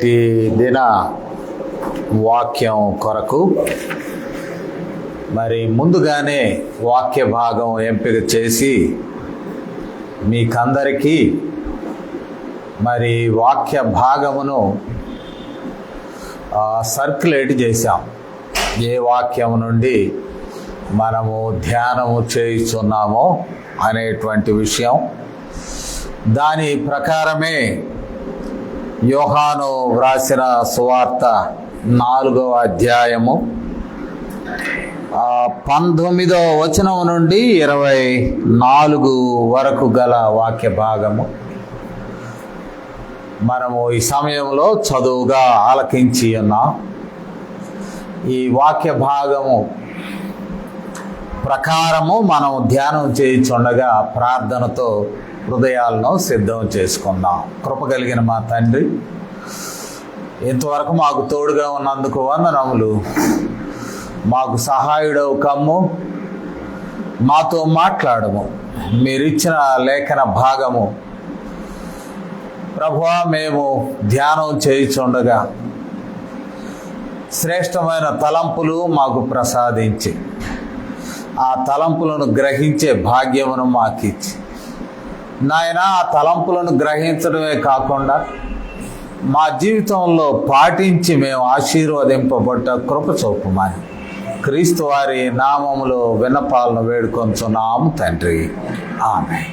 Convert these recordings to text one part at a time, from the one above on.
ఈ దిన వాక్యం కొరకు మరి ముందుగానే వాక్య భాగం ఎంపిక చేసి మీకందరికీ మరి వాక్య భాగమును సర్క్యులేట్ చేశాం. ఏ వాక్యం నుండి మనము ధ్యానము చేయుచున్నామో అనేటువంటి విషయం. దాని ప్రకారమే యోహాను వ్రాసిన సువార్త 4వ అధ్యాయము 19వ వచనం నుండి 24 వరకు గల వాక్య భాగము మనము ఈ సమయంలో చదువుగా ఆలకించి ఉన్నాం. ఈ వాక్య భాగము ప్రకారము మనం ధ్యానం చేయుచుండగా ప్రార్థనతో హృదయాలను సిద్ధం చేసుకుందాం. కృప కలిగిన మా తండ్రి, ఇంతవరకు మాకు తోడుగా ఉన్నందుకు వందనములు. మాకు సహాయుడవు కమ్ము, మాతో మాట్లాడము. మీరిచ్చిన లేఖన భాగము ప్రభువా మేము ధ్యానం చేయుచుండగా శ్రేష్టమైన తలంపులు మాకు ప్రసాదించి ఆ తలంపులను గ్రహించే భాగ్యమును మాకిచ్చి నాయన ఆ తలంపులను గ్రహించడమే కాకుండా మా జీవితంలో పాటించి మేము ఆశీర్వదింపబడ్డ కృప చూపమని క్రీస్తు వారి నామములో విన్నపాలను వేడుకొంచున్నాము తండ్రి, ఆమేన్.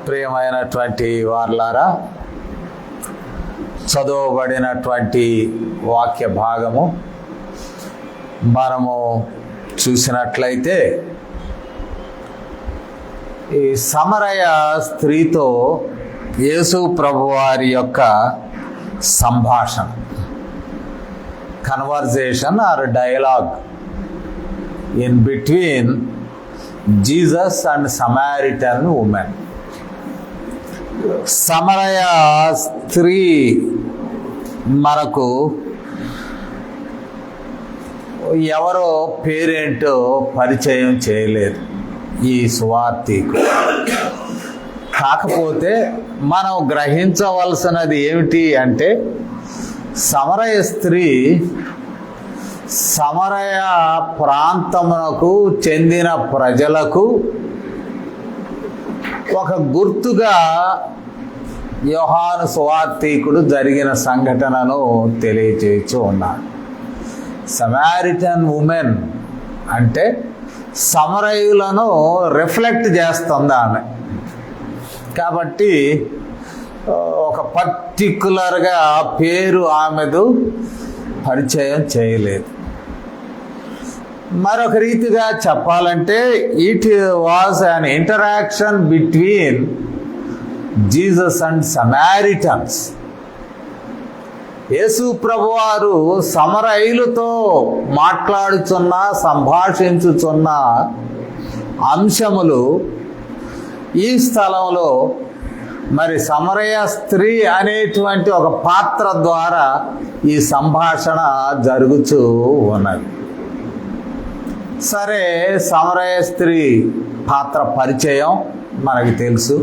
ప్రియమైనటువంటి వారలారా, చదవబడినటువంటి వాక్య భాగము మనము చూసినట్లయితే ఈ సమరయ స్త్రీతో యేసు ప్రభువారి యొక్క సంభాషణ, conversation are dialogue in between Jesus and Samaritan women. సమరయ స్త్రీ మనకు ఎవరో పేరేంటో పరిచయం చేయలేదు ఈ సువార్తికు. కాకపోతే మనం గ్రహించవలసినది ఏమిటి అంటే, సమరయ స్త్రీ సమరయ ప్రాంతమునకు చెందిన ప్రజలకు ఒక గుర్తుగా యోహాను సువార్తికుడు జరిగిన సంఘటనను తెలియజేస్తూ ఉన్నాడు. సమారిటన్ ఉమెన్ అంటే సమరయులను రిఫ్లెక్ట్ చేస్తుంది ఆమె. కాబట్టి ఒక పర్టిక్యులర్గా పేరు ఆమెదు పరిచయం చేయలేదు. మరొక రీతిగా చెప్పాలంటే it was an interaction between Jesus and Samaritans. యేసు ప్రభువారు సమరయులతో మాట్లాడుచున్న, సంభాషించుచున్న అంశములు ఈ స్థలంలో మరి సమరయ స్త్రీ అనేటువంటి ఒక పాత్ర ద్వారా ఈ సంభాషణ జరుగుతూ ఉన్నది. సరే, సమరయ స్త్రీ పాత్ర పరిచయం మనకి తెలుసు.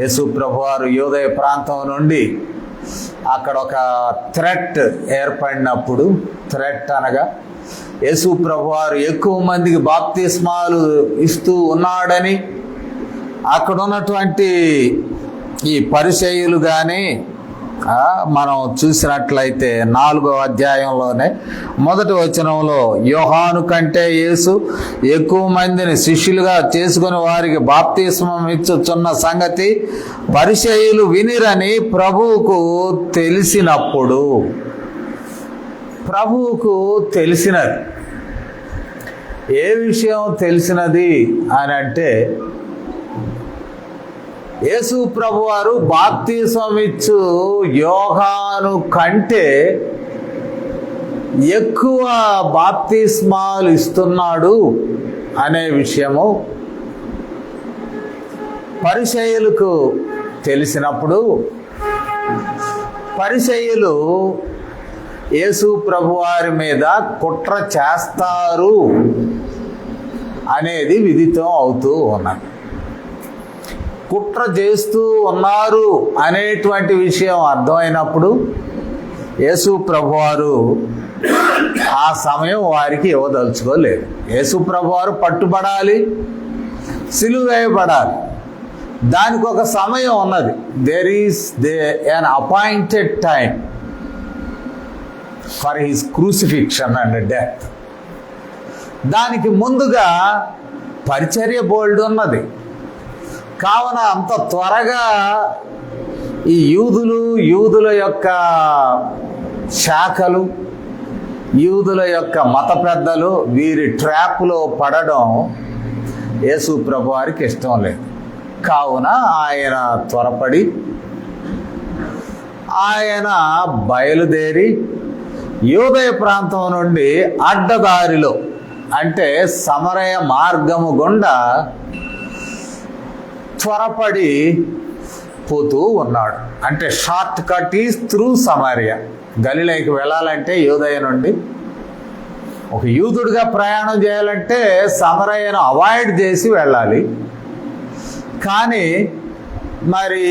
యేసు ప్రభువారు యూదయ ప్రాంతం నుండి అక్కడ ఒక థ్రెట్ ఏర్పడినప్పుడు, థ్రెట్ అనగా యేసు ప్రభువారు ఎక్కువ మందికి బాప్తిస్మాలు ఇస్తూ ఉన్నాడని అక్కడ ఉన్నటువంటి ఈ పరిసయ్యులు కానీ మనం చూసినట్లయితే 4వ అధ్యాయంలోనే 1వ వచనంలో యోహాను కంటే యేసు ఎక్కువ మందిని శిష్యులుగా చేసుకుని వారికి బాప్తిస్మం ఇచ్చుచున్న సంగతి పరిసయ్యులు వినిరని ప్రభువుకు తెలిసినప్పుడు. ప్రభువుకు తెలిసినది ఏ విషయం తెలిసినది అని అంటే, యేసు ప్రభువారు బాప్తిస్మమిచ్చు యోహాను కంటే ఎక్కువ బాప్తిస్మాలు ఇస్తున్నాడు అనే విషయము పరిసయ్యులకు తెలిసినప్పుడు, పరిసయ్యులు యేసు ప్రభువారి మీద కుట్ర చేస్తారు అనేది విదితం అవుతూ ఉన్నది. కుట్ర చేస్తూ ఉన్నారు అనేటువంటి విషయం అర్థమైనప్పుడు యేసు ప్రభువారు ఆ సమయం వారికి ఇవ్వదలుచుకోలేదు. యేసు ప్రభువారు పట్టుబడాలి, సిలువ వేయబడాలి. దానికి ఒక సమయం ఉన్నది. There is an appointed time for his crucifixion and death. దానికి ముందుగా పరిచర్య బోల్డ్ ఉన్నది. కావున అంత త్వరగా ఈ యూదుల యొక్క శాఖలు, యూదుల యొక్క మత పెద్దలు వీరి ట్రాప్లో పడడం యేసు ప్రభు వారికి ఇష్టం లేదు. కావున ఆయన త్వరపడి ఆయన బయలుదేరి యూదయ ప్రాంతం నుండి అడ్డదారిలో, అంటే సమరయ మార్గము గుండా త్వరపడి పోతూ ఉన్నాడు. అంటే shortcut is through Samaria. గలిలయకి వెళ్ళాలంటే యూదయ నుండి, ఒక యూదుడిగా ప్రయాణం చేయాలంటే సమరయను అవాయిడ్ చేసి వెళ్ళాలి. కానీ మరి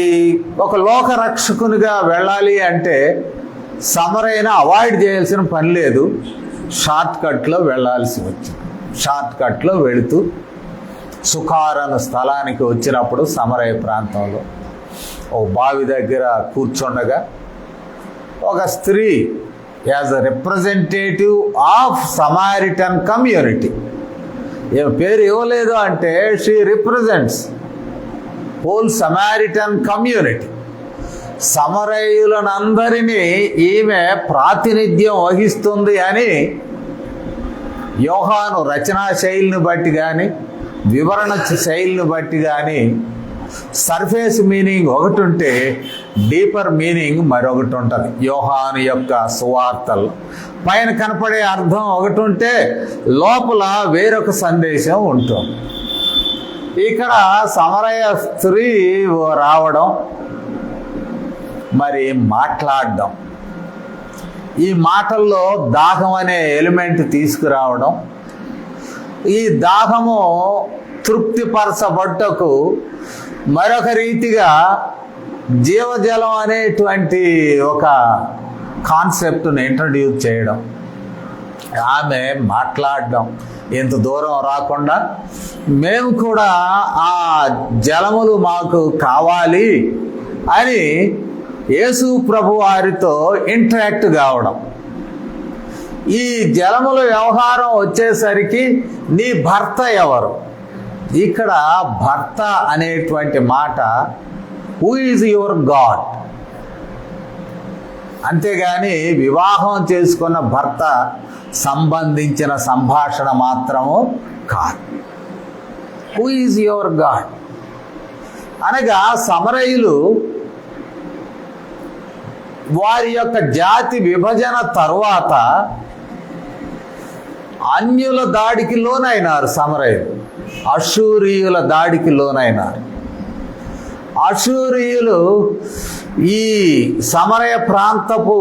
ఒక లోకరక్షకునిగా వెళ్ళాలి అంటే సమరయను అవాయిడ్ చేయాల్సిన పని లేదు, షార్ట్ కట్లో వెళ్ళాల్సి వచ్చింది. షార్ట్ కట్లో వెళుతూ సుఖారను స్థలానికి వచ్చినప్పుడు సమరయ ప్రాంతంలో ఓ బావి దగ్గర కూర్చుండగా ఒక స్త్రీ, as a representative of Samaritan community, ఏం పేరు ఇవ్వలేదు అంటే she represents whole Samaritan community, సమరయులనందరినీ ఈమె ప్రాతినిధ్యం వహిస్తుంది అని యోహాను రచనా శైలిని బట్టి కానీ వివరణ శైలిని బట్టి కానీ సర్ఫేస్ మీనింగ్ ఒకటి ఉంటే డీపర్ మీనింగ్ మరొకటి ఉంటుంది. యోహాను యొక్క సువార్తలు పైన కనపడే అర్థం ఒకటి ఉంటే లోపల వేరొక సందేశం ఉంటుంది. ఇక్కడ సమరయ స్త్రీ రావడం, మరి మాట్లాడడం, ఈ మాటల్లో దాహం అనే ఎలిమెంట్ తీసుకురావడం, ఈ దాహము తృప్తిపరచబట్టకు మరొక రీతిగా జీవజలం అనేటువంటి ఒక కాన్సెప్ట్ను ఇంట్రడ్యూస్ చేయడం, ఆమె మాట్లాడడం, ఇంత దూరం రాకుండా మేము కూడా ఆ జలములు మాకు కావాలి అని యేసు ప్రభు వారితో ఇంటరాక్ట్ కావడం. ఈ జలముల వ్యవహారం వచ్చేసరికి నీ భర్త ఎవరు? ఇక్కడ భర్త అనేటువంటి మాట హూ ఈజ్ యువర్ గాడ్, అంతేగాని వివాహం చేసుకున్న భర్త సంబంధించిన సంభాషణ మాత్రము కాదు. హూ ఈజ్ యువర్ గాడ్ అనగా సమరయులు వారి యొక్క జాతి విభజన తరువాత అన్యుల దాడికి లోనైనారు. సమరయులు అషూరియుల దాడికి లోనైనారు. అషూరియులు ఈ సమరయ ప్రాంతపు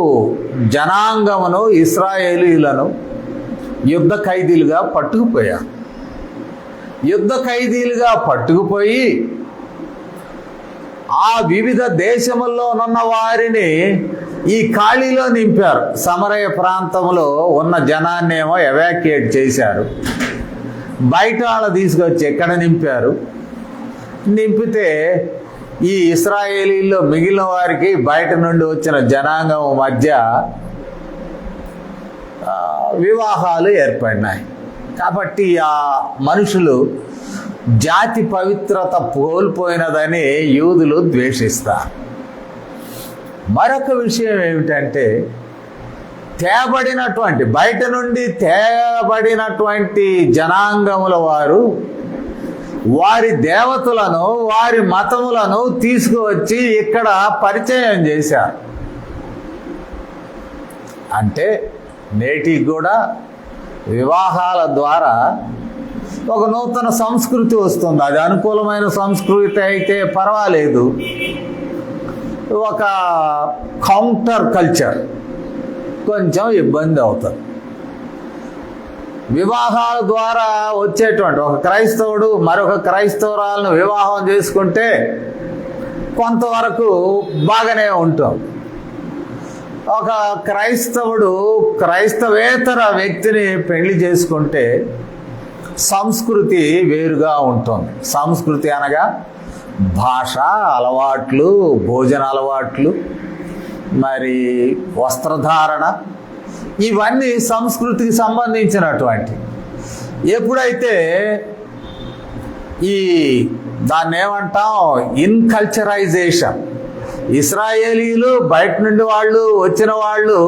జనాంగమును, ఇశ్రాయేలీయులను యుద్ధ ఖైదీలుగా పట్టుకుపోయారు. యుద్ధ ఖైదీలుగా పట్టుకుపోయి ఆ వివిధ దేశముల్లో ఉన్న వారిని ఈ ఖాళీలో నింపారు. సమరయ ప్రాంతంలో ఉన్న జనాన్ని ఏమో ఎవాక్యుయేట్ చేశారు. బయట వాళ్ళు తీసుకొచ్చి ఎక్కడ నింపారు? నింపితే ఈ ఇశ్రాయేలీల్లో మిగిలిన వారికి బయట నుండి వచ్చిన జనాంగం మధ్య వివాహాలు ఏర్పడినాయి. కాబట్టి ఆ మనుషులు జాతి పవిత్రత కోల్పోయినదని యూదులు ద్వేషిస్తారు. మరొక విషయం ఏమిటంటే బయట నుండి తేబడినటువంటి జనాంగముల వారు వారి దేవతలను, వారి మతములను తీసుకువచ్చి ఇక్కడ పరిచయం చేశారు. అంటే నేటికి కూడా వివాహాల ద్వారా ఒక నూతన సంస్కృతి వస్తుంది. అది అనుకూలమైన సంస్కృతి అయితే పర్వాలేదు, ఒక కౌంటర్ కల్చర్ కొంచెం ఇబ్బంది అవుతుంది. వివాహాల ద్వారా వచ్చేటువంటి ఒక క్రైస్తవుడు మరొక క్రైస్తవురాలను వివాహం చేసుకుంటే కొంతవరకు బాగానే ఉంటుంది. ఒక క్రైస్తవుడు క్రైస్తవేతర వ్యక్తిని పెళ్లి చేసుకుంటే సంస్కృతి వేరుగా ఉంటుంది. సంస్కృతి అనగా భాష అలవాట్లు, భోజన అలవాట్లు, మరి వస్త్రధారణ, ఇవన్నీ సంస్కృతికి సంబంధించినటువంటి. ఎప్పుడైతే దాన్ని ఏమంటాం ఇన్కల్చరైజేషన్, ఇస్రాయేలీలు బయట నుండి వాళ్ళు వచ్చిన వాళ్ళు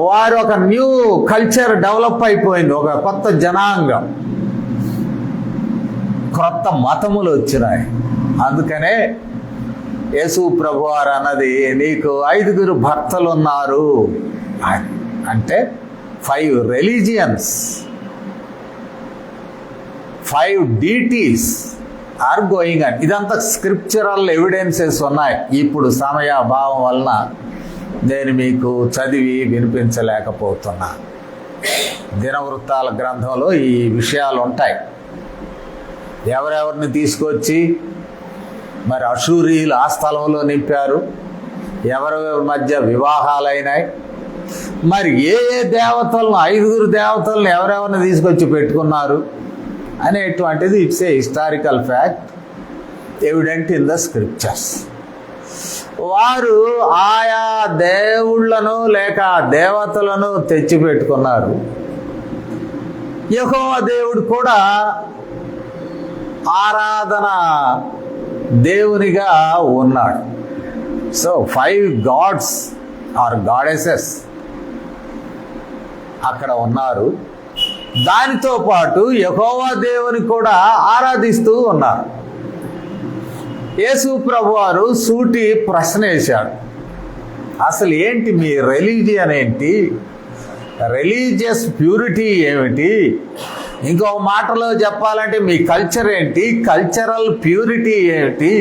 వారు ఒక న్యూ కల్చర్ డెవలప్ అయిపోయింది, ఒక కొత్త జనాంగం, క్రొత్త మతములు వచ్చినాయి. అందుకనే యేసు ప్రభువారు అన్నది నీకు 5 భర్తలు ఉన్నారు అంటే 5 రిలీజియన్స్, 5 డీటీస్ ఆర్ గోయింగ్ అని. ఇదంతా స్క్రిప్చరల్ ఎవిడెన్సెస్ ఉన్నాయి. ఇప్పుడు సమయాభావం వలన నేను మీకు చదివి వినిపించలేకపోతున్నా. దినవృత్తాల గ్రంథంలో ఈ విషయాలు ఉంటాయి. ఎవరెవరిని తీసుకొచ్చి మరి అశూరీయులు ఆ స్థలంలో నింపారు, ఎవరెవరి మధ్య వివాహాలైనాయి, మరి ఏ దేవతలను 5 దేవతలను ఎవరెవరిని తీసుకొచ్చి పెట్టుకున్నారు అనేటువంటిది it's a historical fact evident in the scriptures. వారు ఆయా దేవుళ్లను లేక దేవతలను తెచ్చిపెట్టుకున్నారు. యెహోవా దేవుడు కూడా ఆరాధన దేవునిగా ఉన్నాడు. సో 5 గాడ్స్ ఆర్ గాడెసెస్ అక్కడ ఉన్నారు. దానితో పాటు యెహోవా దేవుని కూడా ఆరాధిస్తూ ఉన్నారు. యేసు ప్రభువారు సూటి ప్రశ్న వేశాడు, అసలు ఏంటి మీ రిలీజియన్ ఏంటి, రిలీజియస్ ప్యూరిటీ ఏమిటి, ఇంకో మాటలో చెప్పాలంటే మీ కల్చర్ ఏంటి, కల్చరల్ ప్యూరిటీ ఏమిటి,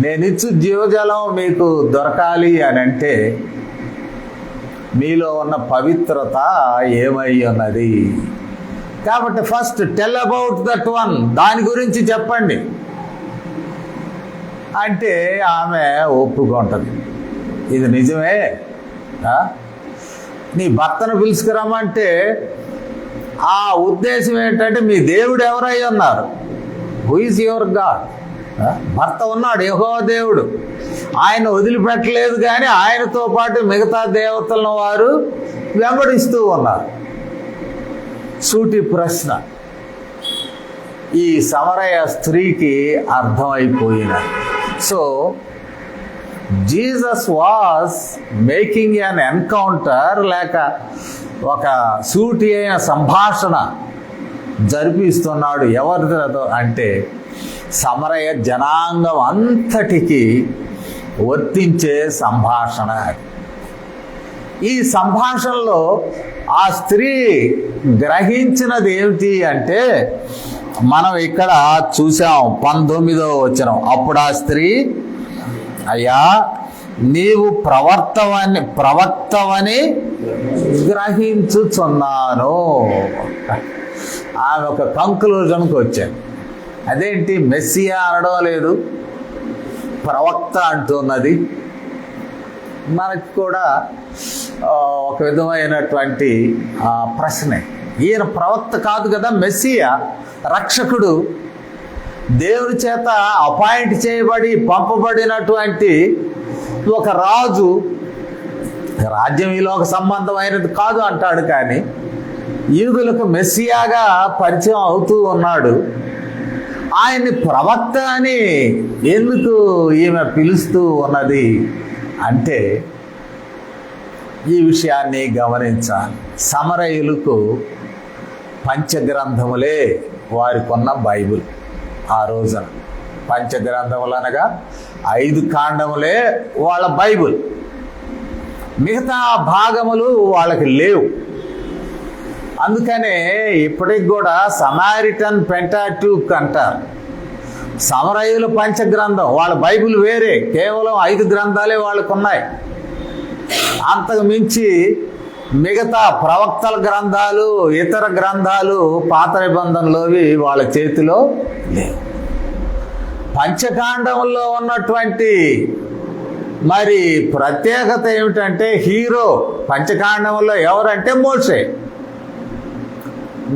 నేనిచ్చు జీవజలం మీకు దొరకాలి అని అంటే మీలో ఉన్న పవిత్రత ఏమై ఉన్నది. కాబట్టి first tell about that one, దాని గురించి చెప్పండి అంటే ఆమె ఒప్పుకుంటుంది. ఇది నిజమే, నీ భర్తను పిలుచుకురమ్మంటే ఆ ఉద్దేశం ఏంటంటే మీ దేవుడు ఎవరై ఉన్నారు, హూ ఈజ్ యువర్ గాడ్. భర్త ఉన్నాడు, యెహోవా దేవుడు, ఆయన వదిలిపెట్టలేదు, కానీ ఆయనతో పాటు మిగతా దేవతలను వారు వెంబడిస్తూ ఉన్నారు. సూటి ప్రశ్న ఈ సమరయ స్త్రీకి అర్థమైపోయినది. So Jesus was making an encounter, లేక ఒక సూటి అయిన సంభాషణ జరిపిస్తున్నాడు. ఎవరితో అంటే సమరయ జనాంగం అంతటికి వర్తించే సంభాషణ. ఈ సంభాషణలో ఆ స్త్రీ గ్రహించినది ఏమిటి అంటే మనం ఇక్కడ చూసాం 19వ వచనం. అప్పుడు ఆ స్త్రీ, అయ్యా నీవు ప్రవక్తవని గ్రహించుచున్నాను. ఆమె ఒక కంక్లూజన్కి వచ్చాను. అదేంటి మెస్సియా అనడం లేదు, ప్రవక్త అంటున్నది. మనకు కూడా ఒక విధమైనటువంటి ప్రశ్నే, ఈయన ప్రవక్త కాదు కదా, మెస్సియా రక్షకుడు, దేవుని చేత అపాయింట్ చేయబడి పంపబడినటువంటి ఒక రాజు, రాజ్యం ఈ లోక సంబంధమైనది కాదు అంటాడు, కానీ యూదులకు మెస్సియాగా పరిచయం అవుతూ ఉన్నాడు. ఆయన్ని ప్రవక్త అని ఎందుకు ఈమె పిలుస్తూ ఉన్నది అంటే ఈ విషయాన్ని గమనించాలి. సమరయులకు పంచగ్రంథములే వారికి ఉన్న బైబిల్. ఆ రోజున పంచగ్రంథములు అనగా 5 కాండములే వాళ్ళ బైబిల్, మిగతా భాగములు వాళ్ళకి లేవు. అందుకనే ఇప్పటికి కూడా సమారిటన్ పెంటాట్యూక్ అంటారు. సమరయుల పంచగ్రంథం, వాళ్ళ బైబిల్ వేరే, కేవలం 5 గ్రంథాలే వాళ్ళకు ఉన్నాయి. అంతకు మించి మిగతా ప్రవక్తల గ్రంథాలు, ఇతర గ్రంథాలు పాత నిబంధనలోవి వాళ్ళ చేతిలో లేవు. పంచకాండంలో ఉన్నటువంటి మరి ప్రత్యేకత ఏమిటంటే, హీరో పంచకాండంలో ఎవరంటే మోషే.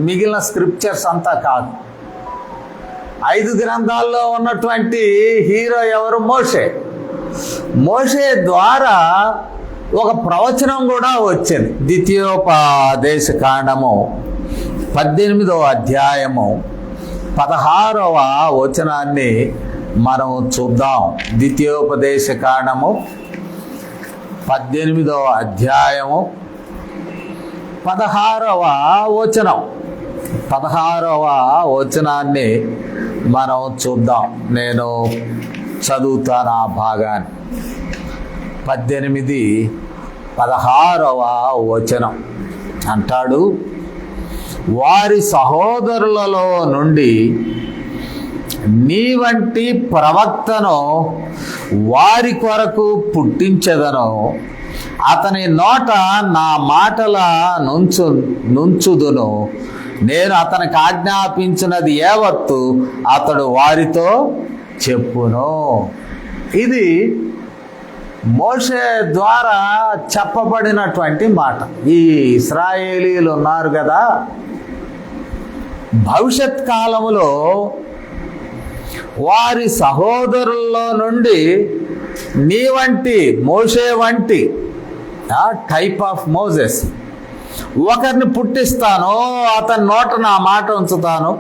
మిగిలిన స్క్రిప్చర్స్ అంతా కాదు. 5 గ్రంథాల్లో ఉన్నటువంటి హీరో ఎవరు? మోషే. మోషే ద్వారా ఒక ప్రవచనం కూడా వచ్చింది. ద్వితీయోపదేశ కాండము 18వ అధ్యాయము 16వ వచనాన్ని మనం చూద్దాం. ద్వితీయోపదేశ కాండము 18వ అధ్యాయము 16వ వచనం, 16వ వచనాన్ని మనం చూద్దాం. నేను చదువుతాను ఆ భాగాన్ని. 18:16వ వచనం అంటాడు, వారి సహోదరులలో నుండి నీ వంటి ప్రవక్తను వారి కొరకు పుట్టించెదను, అతని నోట నా మాటల నుంచుదును, నేను అతనికి ఆజ్ఞాపించినది యావత్తు అతడు వారితో చెప్పును. ఇది మోషే ద్వారా చెప్పబడినటువంటి మాట. ఈ ఇశ్రాయేలీలు ఉన్నారు కదా, భవిష్యత్ కాలములో వారి సహోదరుల్లో నుండి నీ వంటి, మోషే వంటి టైప్ ఆఫ్ మోజెస్ ఒకరిని పుట్టిస్తాను, అతని నోట నా మాట ఉంచుతాను,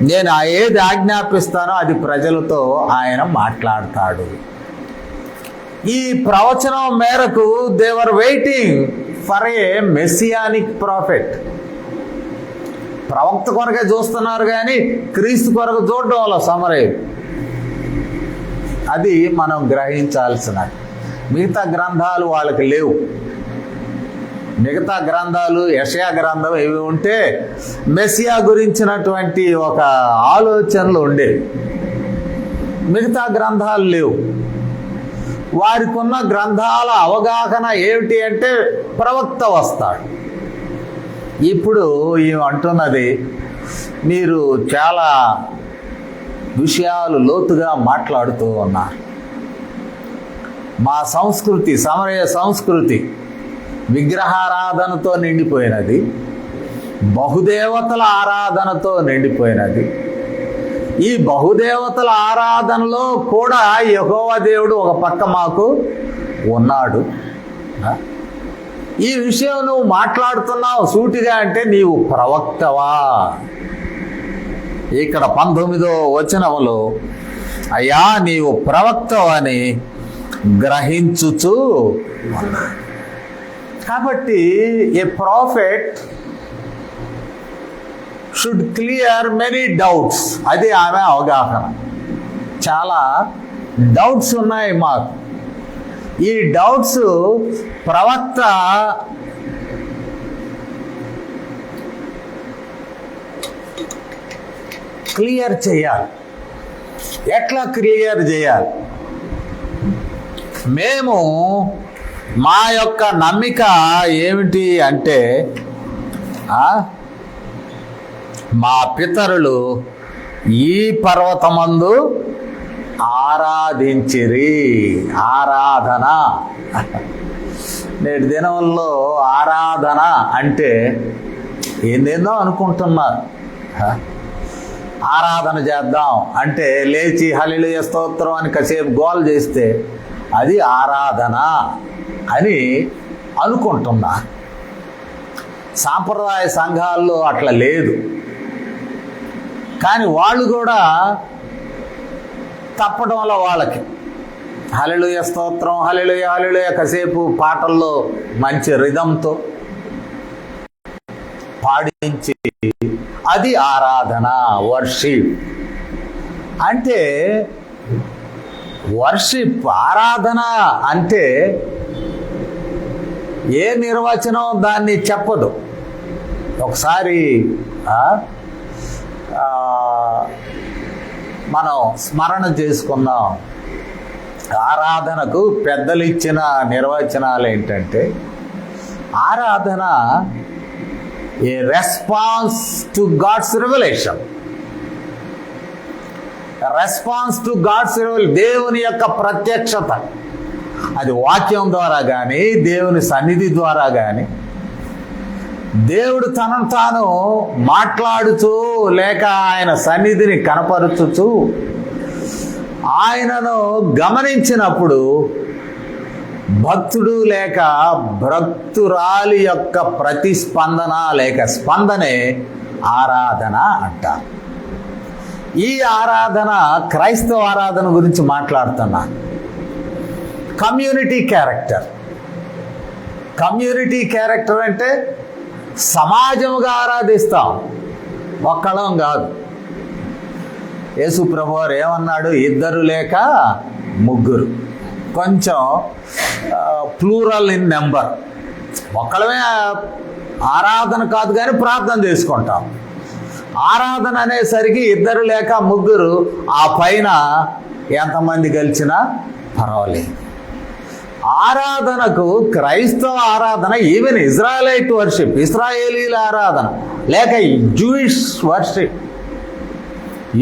నేను ఏది ఆజ్ఞాపిస్తానో అది ప్రజలతో ఆయన మాట్లాడతాడు. ఈ ప్రవచనం మేరకు they were waiting for a messianic profit. ప్రవక్త కొరకే చూస్తున్నారు కానీ క్రీస్తు కొరకు చూడడం వల్ల సమరయ్య. అది మనం గ్రహించాల్సినది. మిగతా గ్రంథాలు వాళ్ళకి లేవు. మిగతా గ్రంథాలు, యెషయా గ్రంథం ఇవి ఉంటే మెస్సియా గురించినటువంటి ఒక ఆలోచనలు ఉండేవి. మిగతా గ్రంథాలు లేవు. వారికి ఉన్న గ్రంథాల అవగాహన ఏమిటి అంటే ప్రవక్త వస్తాడు. ఇప్పుడు ఈమె అంటున్నది, మీరు చాలా విషయాలు లోతుగా మాట్లాడుతూ ఉన్నారు. మా సంస్కృతి, సమరయ సంస్కృతి విగ్రహారాధనతో నిండిపోయినది, బహుదేవతల ఆరాధనతో నిండిపోయినది. ఈ బహుదేవతల ఆరాధనలో కూడా యెహోవా దేవుడు ఒక పక్క మాకు ఉన్నాడు. ఈ విషయం నువ్వు మాట్లాడుతున్నావు సూటిగా అంటే నీవు ప్రవక్తవా? ఇక్కడ 19వ వచనములో అయ్యా నీవు ప్రవక్తవని గ్రహించుచు. కాబట్టి a prophet should clear many doubts. అది ఆమె అవగాహన. చాలా డౌట్స్ ఉన్నాయి మాకు. ఈ డౌట్స్ ప్రవక్త క్లియర్ చేయాలి. ఎట్లా క్లియర్ చేయాలి? మేము మా యొక్క నమ్మిక ఏమిటి అంటే, మా పితరులు ఈ పర్వతమందు ఆరాధించిరి. ఆరాధన నేటి దినంలో ఆరాధన అంటే ఏందేందో అనుకుంటున్నారు. ఆరాధన చేద్దాం అంటే లేచి హల్లెలూయా స్తోత్రం అని కాసేపు గోల్ చేస్తే అది ఆరాధన అని అనుకుంటున్నారు. సాంప్రదాయ సంఘాల్లో అట్లా లేదు. కానీ వాళ్ళు కూడా తప్పడం వల్ల వాళ్ళకి హల్లెలూయా స్తోత్రం, హల్లెలూయా హల్లెలూయా కాసేపు పాటల్లో మంచి రిథంతో పాడించి అది ఆరాధన, వర్షిప్. అంటే వర్షిప్, ఆరాధన అంటే ఏ నిర్వచనం దాన్ని చెప్పదు. ఒకసారి మనం స్మరణ చేసుకుందాం. ఆరాధనకు పెద్దలు ఇచ్చిన నిర్వచనాలు ఏంటంటే, ఆరాధన a response to God's revolution. Response to God's revolution, దేవుని యొక్క ప్రత్యక్షత. అది వాక్యం ద్వారా కానీ, దేవుని సన్నిధి ద్వారా కానీ, దేవుడు తనను తాను మాట్లాడుతూ లేక ఆయన సన్నిధిని కనపరుచుతూ ఆయనను గమనించినప్పుడు భక్తుడు లేక భక్తురాలి యొక్క ప్రతిస్పందన లేక స్పందనే ఆరాధన అంటారు. ఈ ఆరాధన క్రైస్తవ ఆరాధన గురించి మాట్లాడుతున్నా. Community character. కమ్యూనిటీ క్యారెక్టర్ అంటే సమాజముగా ఆరాధిస్తాం, ఒక్కళ్ళం కాదు. యేసు ప్రభువారు ఏమన్నాడు? ఇద్దరు లేక ముగ్గురు. కొంచెం ప్లూరల్ ఇన్ నెంబర్. ఒక్కళ్ళమే ఆరాధన కాదు కానీ ప్రార్థన చేసుకుంటాం. ఆరాధన అనేసరికి ఇద్దరు లేక ముగ్గురు, ఆ పైన ఎంతమంది గెలిచినా పర్వాలేదు. ఆరాధనకు క్రైస్తవ ఆరాధన, ఈవెన్ ఇజ్రాయలైట్ వర్షిప్, ఇస్రాయేలీల ఆరాధన లేక జూయిష్ వర్షిప్.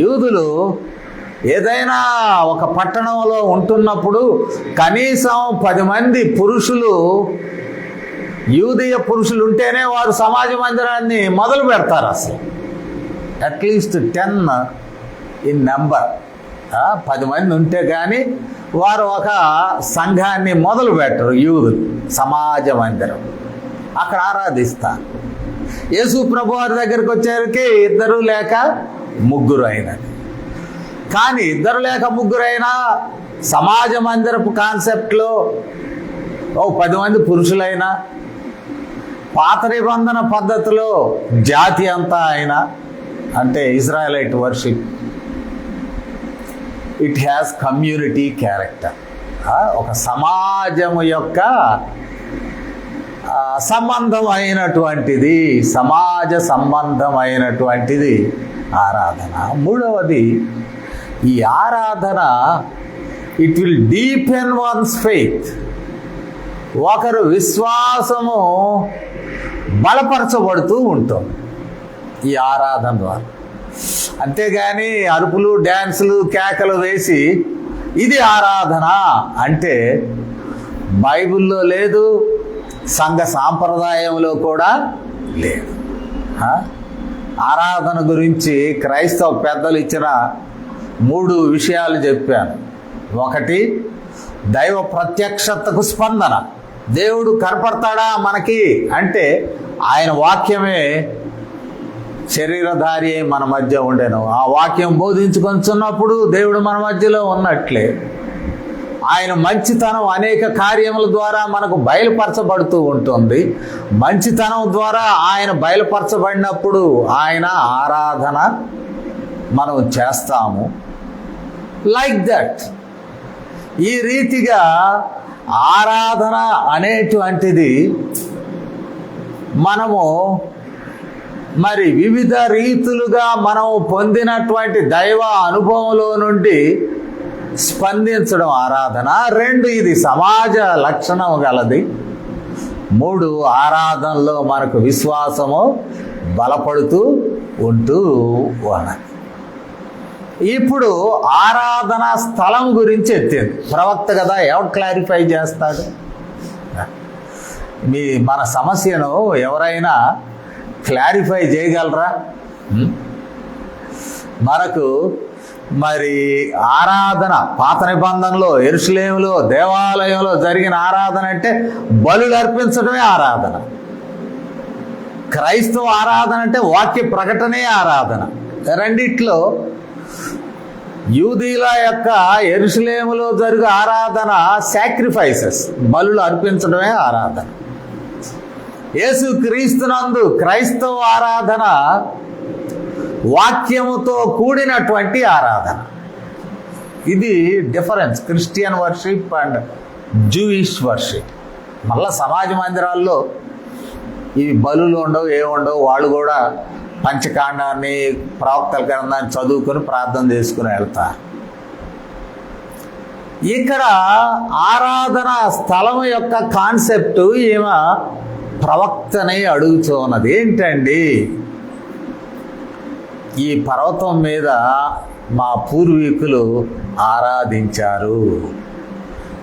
యూదులు ఏదైనా ఒక పట్టణంలో ఉంటున్నప్పుడు కనీసం 10 మంది పురుషులు, యూదీయ పురుషులు ఉంటేనే వారు సమాజ మందిరాన్ని మొదలు పెడతారు. అసలు అట్లీస్ట్ 10 ఇన్ నెంబర్. 10 మంది ఉంటే కానీ వారు ఒక సంఘాన్ని మొదలు పెట్టరు. యూదులు సమాజ మందిరం అక్కడ ఆరాధిస్తారు. యేసు ప్రభు వారి దగ్గరికి వచ్చేసరికి ఇద్దరు లేక ముగ్గురు అయినది. కానీ ఇద్దరు లేక ముగ్గురైనా సమాజ మందిరపు కాన్సెప్ట్లో 10 మంది పురుషులైనా, పాత నిబంధన పద్ధతిలో జాతి అంతా అయినా, అంటే Israelite worship, it has community character. ఒక సమాజము యొక్క సంబంధమైనటువంటిది, సమాజ సంబంధమైనటువంటిది ఆరాధన. మూడవది, ఈ ఆరాధన it will deepen once faith. ఒకరు విశ్వాసము బలపరచబడుతూ ఉంటుంది ఈ ఆరాధన ద్వారా. అంతేగాని అరుపులు, డ్యాన్సులు, కేకలు వేసి ఇది ఆరాధన అంటే బైబిల్లో లేదు, సంఘ సాంప్రదాయంలో కూడా లేదు. ఆరాధన గురించి క్రైస్తవ పెద్దలు ఇచ్చిన 3 విషయాలు చెప్పాను. ఒకటి, దైవ ప్రత్యక్షతకు స్పందన. దేవుడు కనపడతాడా మనకి అంటే ఆయన వాక్యమే శరీరధారి మన మధ్య ఉండెను. ఆ వాక్యం బోధించుకొనిచున్నప్పుడు దేవుడు మన మధ్యలో ఉన్నట్లే. ఆయన మంచితనం అనేక కార్యముల ద్వారా మనకు బయలుపరచబడుతూ ఉంటుంది. మంచితనం ద్వారా ఆయన బయలుపరచబడినప్పుడు ఆయన ఆరాధన మనం చేస్తాము. లైక్ దట్, ఈ రీతిగా ఆరాధన అనేటువంటిది మనము మరి వివిధ రీతులుగా మనం పొందినటువంటి దైవ అనుభవంలో నుండి స్పందించడం ఆరాధన. 2, ఇది సమాజ లక్షణం గలది. 3, ఆరాధనలో మనకు విశ్వాసము బలపడుతూ ఉంటూ ఉన్నది. ఇప్పుడు ఆరాధన స్థలం గురించి ఎత్తింది ప్రవక్త కదా, ఎవరు క్లారిఫై చేస్తాడు? మన సమస్యను ఎవరైనా క్లారిఫై చేయగలరా? మనకు మరి ఆరాధన పాత నిబంధనలో యెరూషలేములో దేవాలయంలో జరిగిన ఆరాధన అంటే బలులు అర్పించడమే ఆరాధన. క్రైస్తవ ఆరాధన అంటే వాక్య ప్రకటనే ఆరాధన. రెండిట్లో యూదీల యొక్క యెరూషలేములో జరిగే ఆరాధన సాక్రిఫైసెస్, బలులు అర్పించడమే ఆరాధన. యేసు క్రీస్తునందు క్రైస్తవ ఆరాధన వాక్యముతో కూడినటువంటి ఆరాధన. ఇది difference, Christian worship and Jewish worship. మళ్ళా సమాజ మందిరాల్లో ఇవి బలులు ఉండవు, ఏముండవు. వాళ్ళు కూడా పంచకాండాన్ని, ప్రవక్తల గ్రంథాన్ని చదువుకొని ప్రార్థన చేసుకుని వెళ్తారు. ఇక్కడ ఆరాధన స్థలం యొక్క కాన్సెప్ట్ ఈమె ప్రవక్తనే అడుగుతూ ఉన్నది, ఏంటండి ఈ పర్వతం మీద మా పూర్వీకులు ఆరాధించారు.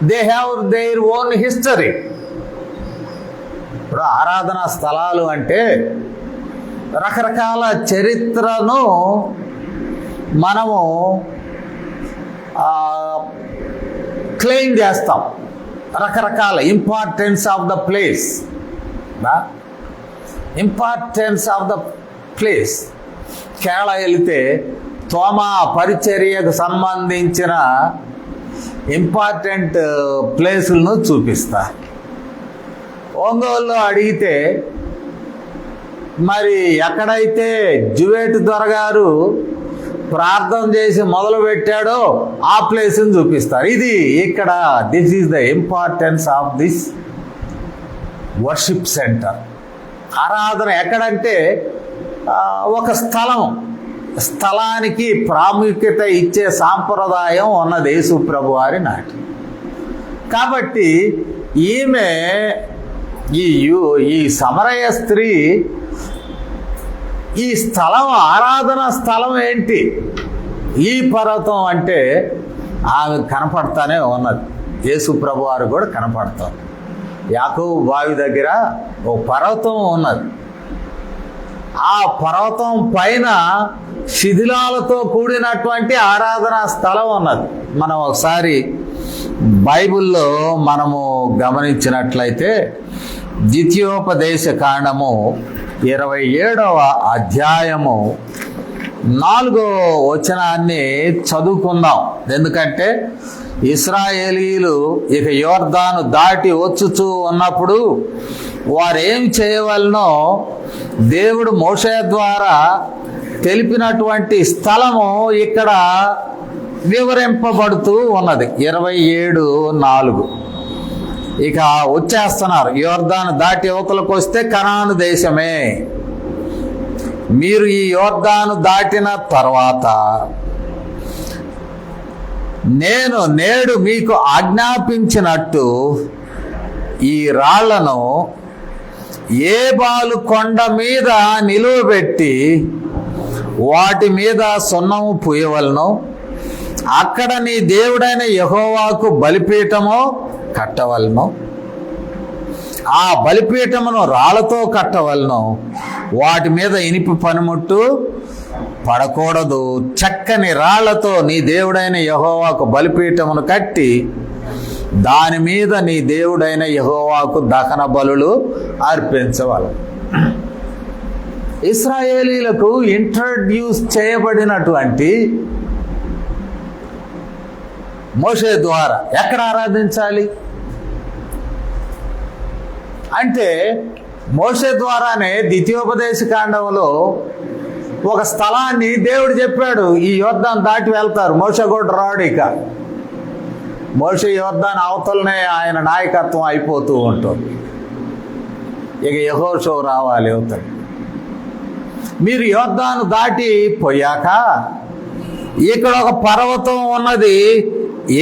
They have their own history. ఇప్పుడు ఆరాధనా స్థలాలు అంటే రకరకాల చరిత్రను మనము క్లెయిమ్ చేస్తాం. రకరకాల importance of the place, importance of the place. Kerala వెళితే తోమా పరిచర్యకు సంబంధించిన ఇంపార్టెంట్ ప్లేసులను చూపిస్తా. ఒంగోలులో అడిగితే మరి ఎక్కడైతే జువేట్ దొరగారు ప్రార్థన చేసి మొదలు పెట్టాడో ఆ ప్లేస్ని చూపిస్తారు. ఇది ఇక్కడ this is the importance of this worship centre. ఆరాధన ఎక్కడంటే ఒక స్థలానికి ప్రాముఖ్యత ఇచ్చే సాంప్రదాయం ఉన్నది యేసు ప్రభు వారి నాటి. కాబట్టి ఈమె ఈ సమరయ స్త్రీ ఈ స్థలం, ఆరాధన స్థలం ఏంటి, ఈ పర్వతం అంటే ఆమె కనపడతానే ఉన్నది. యేసు ప్రభు వారు కూడా కనపడతారు. యాకోబు బావి దగ్గర ఓ పర్వతం ఉన్నది. ఆ పర్వతం పైన శిథిలాలతో కూడినటువంటి ఆరాధనా స్థలం ఉన్నది. మనం ఒకసారి బైబిల్లో మనము గమనించినట్లయితే ద్వితీయోపదేశ కాండము 27వ అధ్యాయము 4వ వచనాన్ని చదువుకుందాం. ఎందుకంటే ఇశ్రాయేలీలు ఇక యోర్దాను దాటి వచ్చుచూ ఉన్నప్పుడు వారు ఏం చేయవలనో దేవుడు మోషే ద్వారా తెలిపినటువంటి స్థలము ఇక్కడ వివరింపబడుతూ ఉన్నది. 27:4. ఇక వచ్చేస్తున్నారు. యోర్దాను దాటి యువతలకు వస్తే కనాను దేశమే. మీరు ఈ యోర్దాను దాటిన తర్వాత నేను నేడు మీకు ఆజ్ఞాపించినట్టు ఈ రాళ్లను ఏబాలు కొండ మీద నిలువబెట్టి వాటి మీద సున్నము పూయవలను. అక్కడ నీ దేవుడైన యెహోవాకు బలిపీఠము కట్టవలను. ఆ బలిపీఠమును రాళ్లతో కట్టవలను. వాటి మీద ఇనుప పనిముట్టు పడకూడదు. చక్కని రాళ్లతో నీ దేవుడైన యెహోవాకు బలిపీఠమును కట్టి దాని మీద నీ దేవుడైన యెహోవాకు దహన బలులు అర్పించవలను. ఇశ్రాయేలీలకు ఇంట్రడ్యూస్ చేయబడినటువంటి మోషే ద్వారా ఎక్కడ ఆరాధించాలి అంటే మోషే ద్వారానే ద్వితీయోపదేశ కాండంలో ఒక స్థలాన్ని దేవుడు చెప్పాడు. ఈ యోర్దాను దాటి వెళ్తారు. మోషే కూడా రాడు. ఇక మోషే యోర్దాను అవతలనే ఆయన నాయకత్వం అయిపోతూ ఉంటుంది. ఇక యెహోషువ రావాలి అవతల. మీరు యోర్దాను దాటి పోయాక ఇక్కడ ఒక పర్వతం ఉన్నది,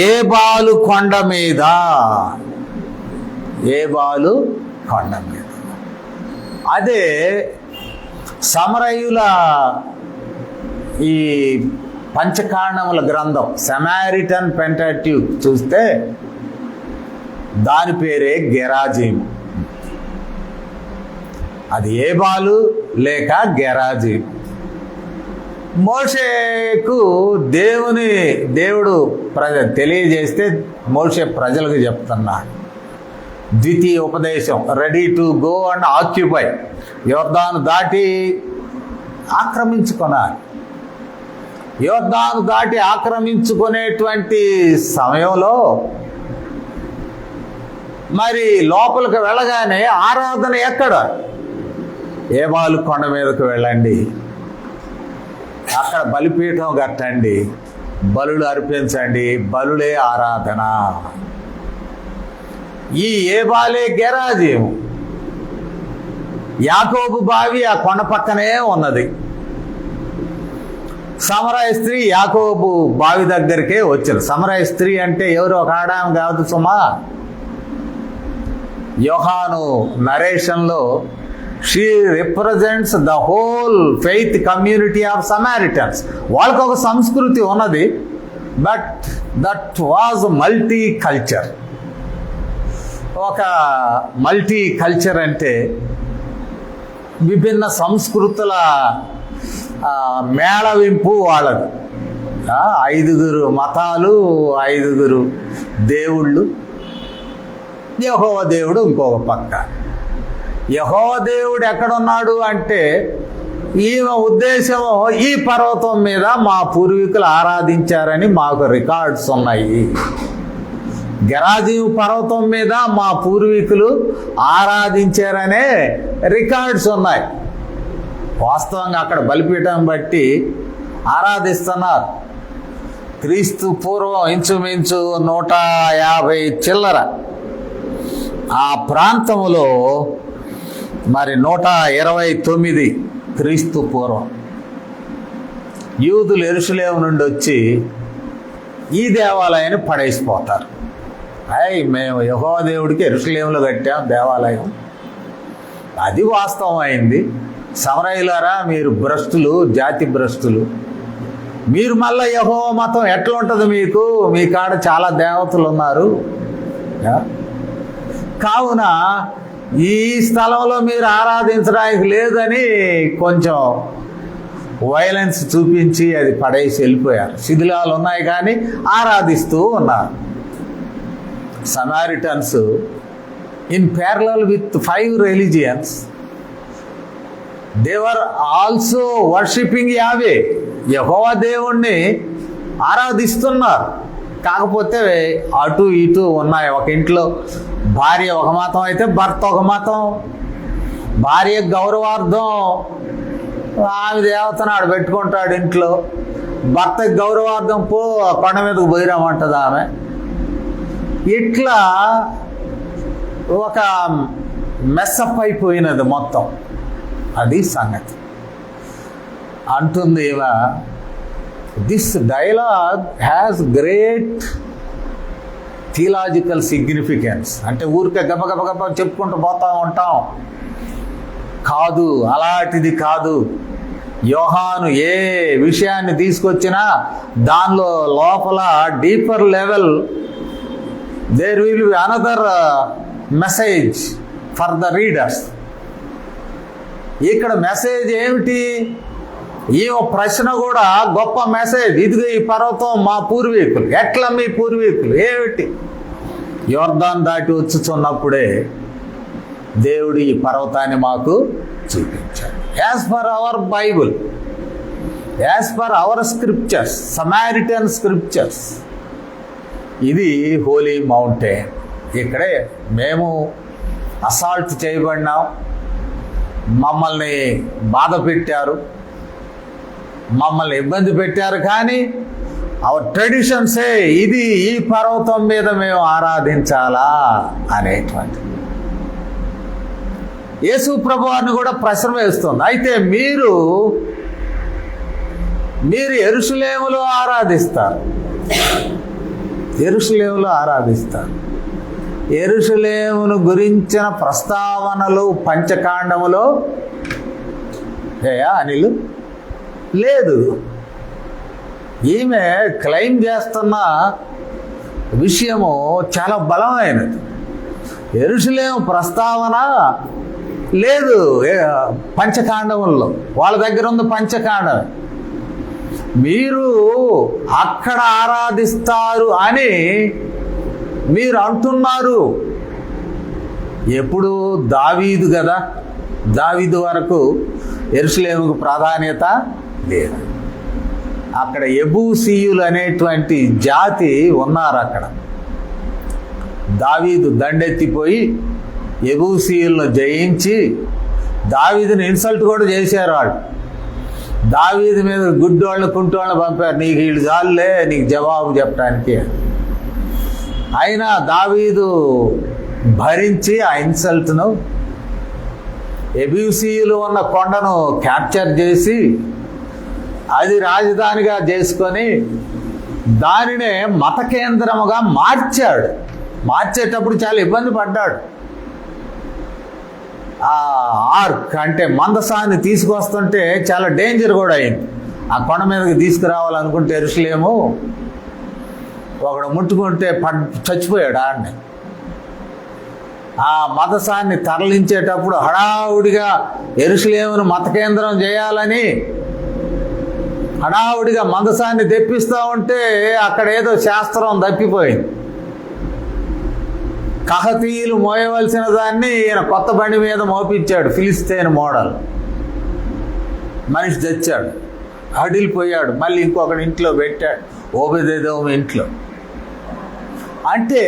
ఏబాలు కొండ మీద. ఏబాలు కొండ మీద అదే సమరయుల ఈ పంచకాండముల గ్రంథం సమారిటన్ పెంటాట్యూక్ చూస్తే దాని పేరే గెరాజీం. అది ఏబాలు లేక గెరాజీం. మోషేకు దేవుడు తెలియజేస్తే మోషే ప్రజలకు చెప్తున్నాడు. ద్వితీయ ఉపదేశం, ready to go and occupy. యోర్దాను దాటి ఆక్రమించుకున్నారు. యోర్దాను దాటి ఆక్రమించుకునేటువంటి సమయంలో మరి లోపలికి వెళ్ళగానే ఆరాధన ఎక్కడ? ఏబాలు కొండ మీదకు వెళ్ళండి, అక్కడ బలిపీఠం కట్టండి, బలులు అర్పించండి. బలులే ఆరాధన. ఈ ఏబాలే గెరాజీము. యాకోబు బావి ఆ కొండ పక్కనే ఉన్నది. సమరయ స్త్రీ యాకోబు బావి దగ్గరికే వచ్చారు. సమరయ స్త్రీ అంటే ఎవరు? ఒక ఆడామె కాదు సుమా. యోహాను నరేషన్లో she represents the whole faith community of Samaritans. వాళ్ళకు ఒక సంస్కృతి ఉన్నది, but that was multi culture. ఒక మల్టీ కల్చర్ అంటే విభిన్న సంస్కృతుల మేళవింపు వాళ్ళది. 5 మతాలు, 5 దేవుళ్ళు, యెహోవా దేవుడు ఇంకొక పక్క. యెహోవా దేవుడు ఎక్కడున్నాడు అంటే ఈమె ఉద్దేశం ఈ పర్వతం మీద మా పూర్వీకులు ఆరాధించారని మాకు రికార్డ్స్ ఉన్నాయి. గెరాజీము పర్వతం మీద మా పూర్వీకులు ఆరాధించారనే రికార్డ్స్ ఉన్నాయి. వాస్తవంగా అక్కడ బలిపీఠం బట్టి ఆరాధిస్తున్నారు. క్రీస్తు పూర్వం ఇంచుమించు 150 చిల్లర ఆ ప్రాంతంలో మరి 129 క్రీస్తు పూర్వం యూదులు యెరూషలేము నుండి వచ్చి ఈ దేవాలయాన్ని పడేసిపోతారు. మేము యెహోవా దేవుడికి యెరూషలేములో కట్టాం దేవాలయం, అది వాస్తవం అయింది. సమరయులారా, మీరు భ్రష్టులు, జాతి భ్రష్టులు. మీరు మళ్ళీ యెహోవా మతం ఎట్లా ఉంటుంది? మీ కాడ చాలా దేవతలు ఉన్నారు కావున ఈ స్థలంలో మీరు ఆరాధించడానికి లేదని కొంచెం వైలెన్స్ చూపించి అది పడేసి వెళ్ళిపోయారు. శిథిలాలు ఉన్నాయి కానీ ఆరాధిస్తూ ఉన్నారు. Samaritans in parallel with 5 religions they were also worshipping యావే. యెహోవా దేవుణ్ణి ఆరాధిస్తున్నారు. కాకపోతే అటు ఇటు ఉన్నాయి. ఒక ఇంట్లో భార్య ఒక మతం అయితే భర్త ఒక మతం. భార్య గౌరవార్థం ఆమె దేవతను ఆడ పెట్టుకుంటాడు ఇంట్లో. భర్తకి గౌరవార్థం కొండ మీదకు పోయిరామంటది ఆమె. ఇట్లా ఒక మెస్సప్ అయిపోయినది మొత్తం. అది సంగతి. అంటుంది ఇవ, this dialogue has great theological significance. అంటే ఊరికే గబగబ చెప్పుకుంటూ పోతూ ఉంటాం. కాదు, అలాంటిది కాదు. యోహాను ఏ విషయాన్ని తీసుకొచ్చినా దానిలో లోపల deeper level there will be another message for the readers. ఇక్కడ మెసేజ్ ఏమిటి? ఈ ప్రశ్న కూడా గొప్ప మెసేజ్. ఇదిగో ఈ పర్వతం మా పూర్వీకులు. ఎట్లా మీ పూర్వీకులు ఏమిటి? యోర్దాన్ దాటి వచ్చుచున్నప్పుడే దేవుడు ఈ పర్వతాన్ని మాకు చూపించాడు. As for hour Bible, as for hour scriptures, Samaritan scriptures, ఇది హోలీ మౌంటైన్. ఇక్కడే మేము అసాల్ట్ చేయబడినాం. మమ్మల్ని బాధ పెట్టారు, మమ్మల్ని ఇబ్బంది పెట్టారు. కానీ అవర్ ట్రెడిషన్సే ఇది, ఈ పర్వతం మీద మేము ఆరాధించాలా అనేటువంటి యేసు ప్రభువారిని కూడా ప్రశ్న వేస్తుంది. అయితే మీరు యెరూషలేములో ఆరాధిస్తారు. యెరూషలేమును గురించిన ప్రస్తావనలు పంచకాండములో అనిలు లేదు. ఈమె క్లెయిమ్ చేస్తున్న విషయము చాలా బలమైనది. యెరూషలేము ప్రస్తావన లేదు పంచకాండముల్లో. వాళ్ళ దగ్గర ఉంది పంచకాండం. మీరు అక్కడ ఆరాధిస్తారు అని మీరు అంటున్నారు. ఎప్పుడు? దావీదు కదా. దావీదు వరకు యెరూషలేముకు ప్రాధాన్యత లేదు. అక్కడ యెబూసీయులు అనేటువంటి జాతి ఉన్నారు. అక్కడ దావీదు దండెత్తిపోయి యెబూసీయులను జయించి దావీదుని ఇన్సల్ట్ కూడా చేశారు. వాళ్ళు దావీదు మీద గుడ్డోళ్ళని కుంటోళ్ళని పంపారు. నీకు వీళ్ళు చాలులే నీకు జవాబు చెప్పడానికి. అయినా దావీదు భరించి ఆ ఇన్సల్ట్ను, యెబూసీయులు ఉన్న కొండను క్యాప్చర్ చేసి అది రాజధానిగా చేసుకొని దానినే మత కేంద్రముగా మార్చాడు. మార్చేటప్పుడు చాలా ఇబ్బంది పడ్డాడు. ఆ ఆర్క్ అంటే మందసాన్ని తీసుకొస్తుంటే చాలా డేంజర్ కూడా అయింది. ఆ కొండ మీదకి తీసుకురావాలనుకుంటే యెరూషలేము ఒకడు ముట్టుకుంటే చచ్చిపోయాడు ఆడనే. ఆ మందసాన్ని తరలించేటప్పుడు హడావుడిగా యెరూషలేమును మత కేంద్రం చేయాలని హడావుడిగా మందసాన్ని తెప్పిస్తూ ఉంటే అక్కడ ఏదో శాస్త్రం తప్పిపోయింది. కహతీయులు మోయవలసిన దాన్ని ఈయన కొత్త బండి మీద మోపించాడు. ఫిలిస్తీన్ మోడల్. మనిషి తెచ్చాడు, అడిలిపోయాడు. మళ్ళీ ఇంకొకటి ఇంట్లో పెట్టాడు, ఓబేదేదోము ఇంట్లో. అంటే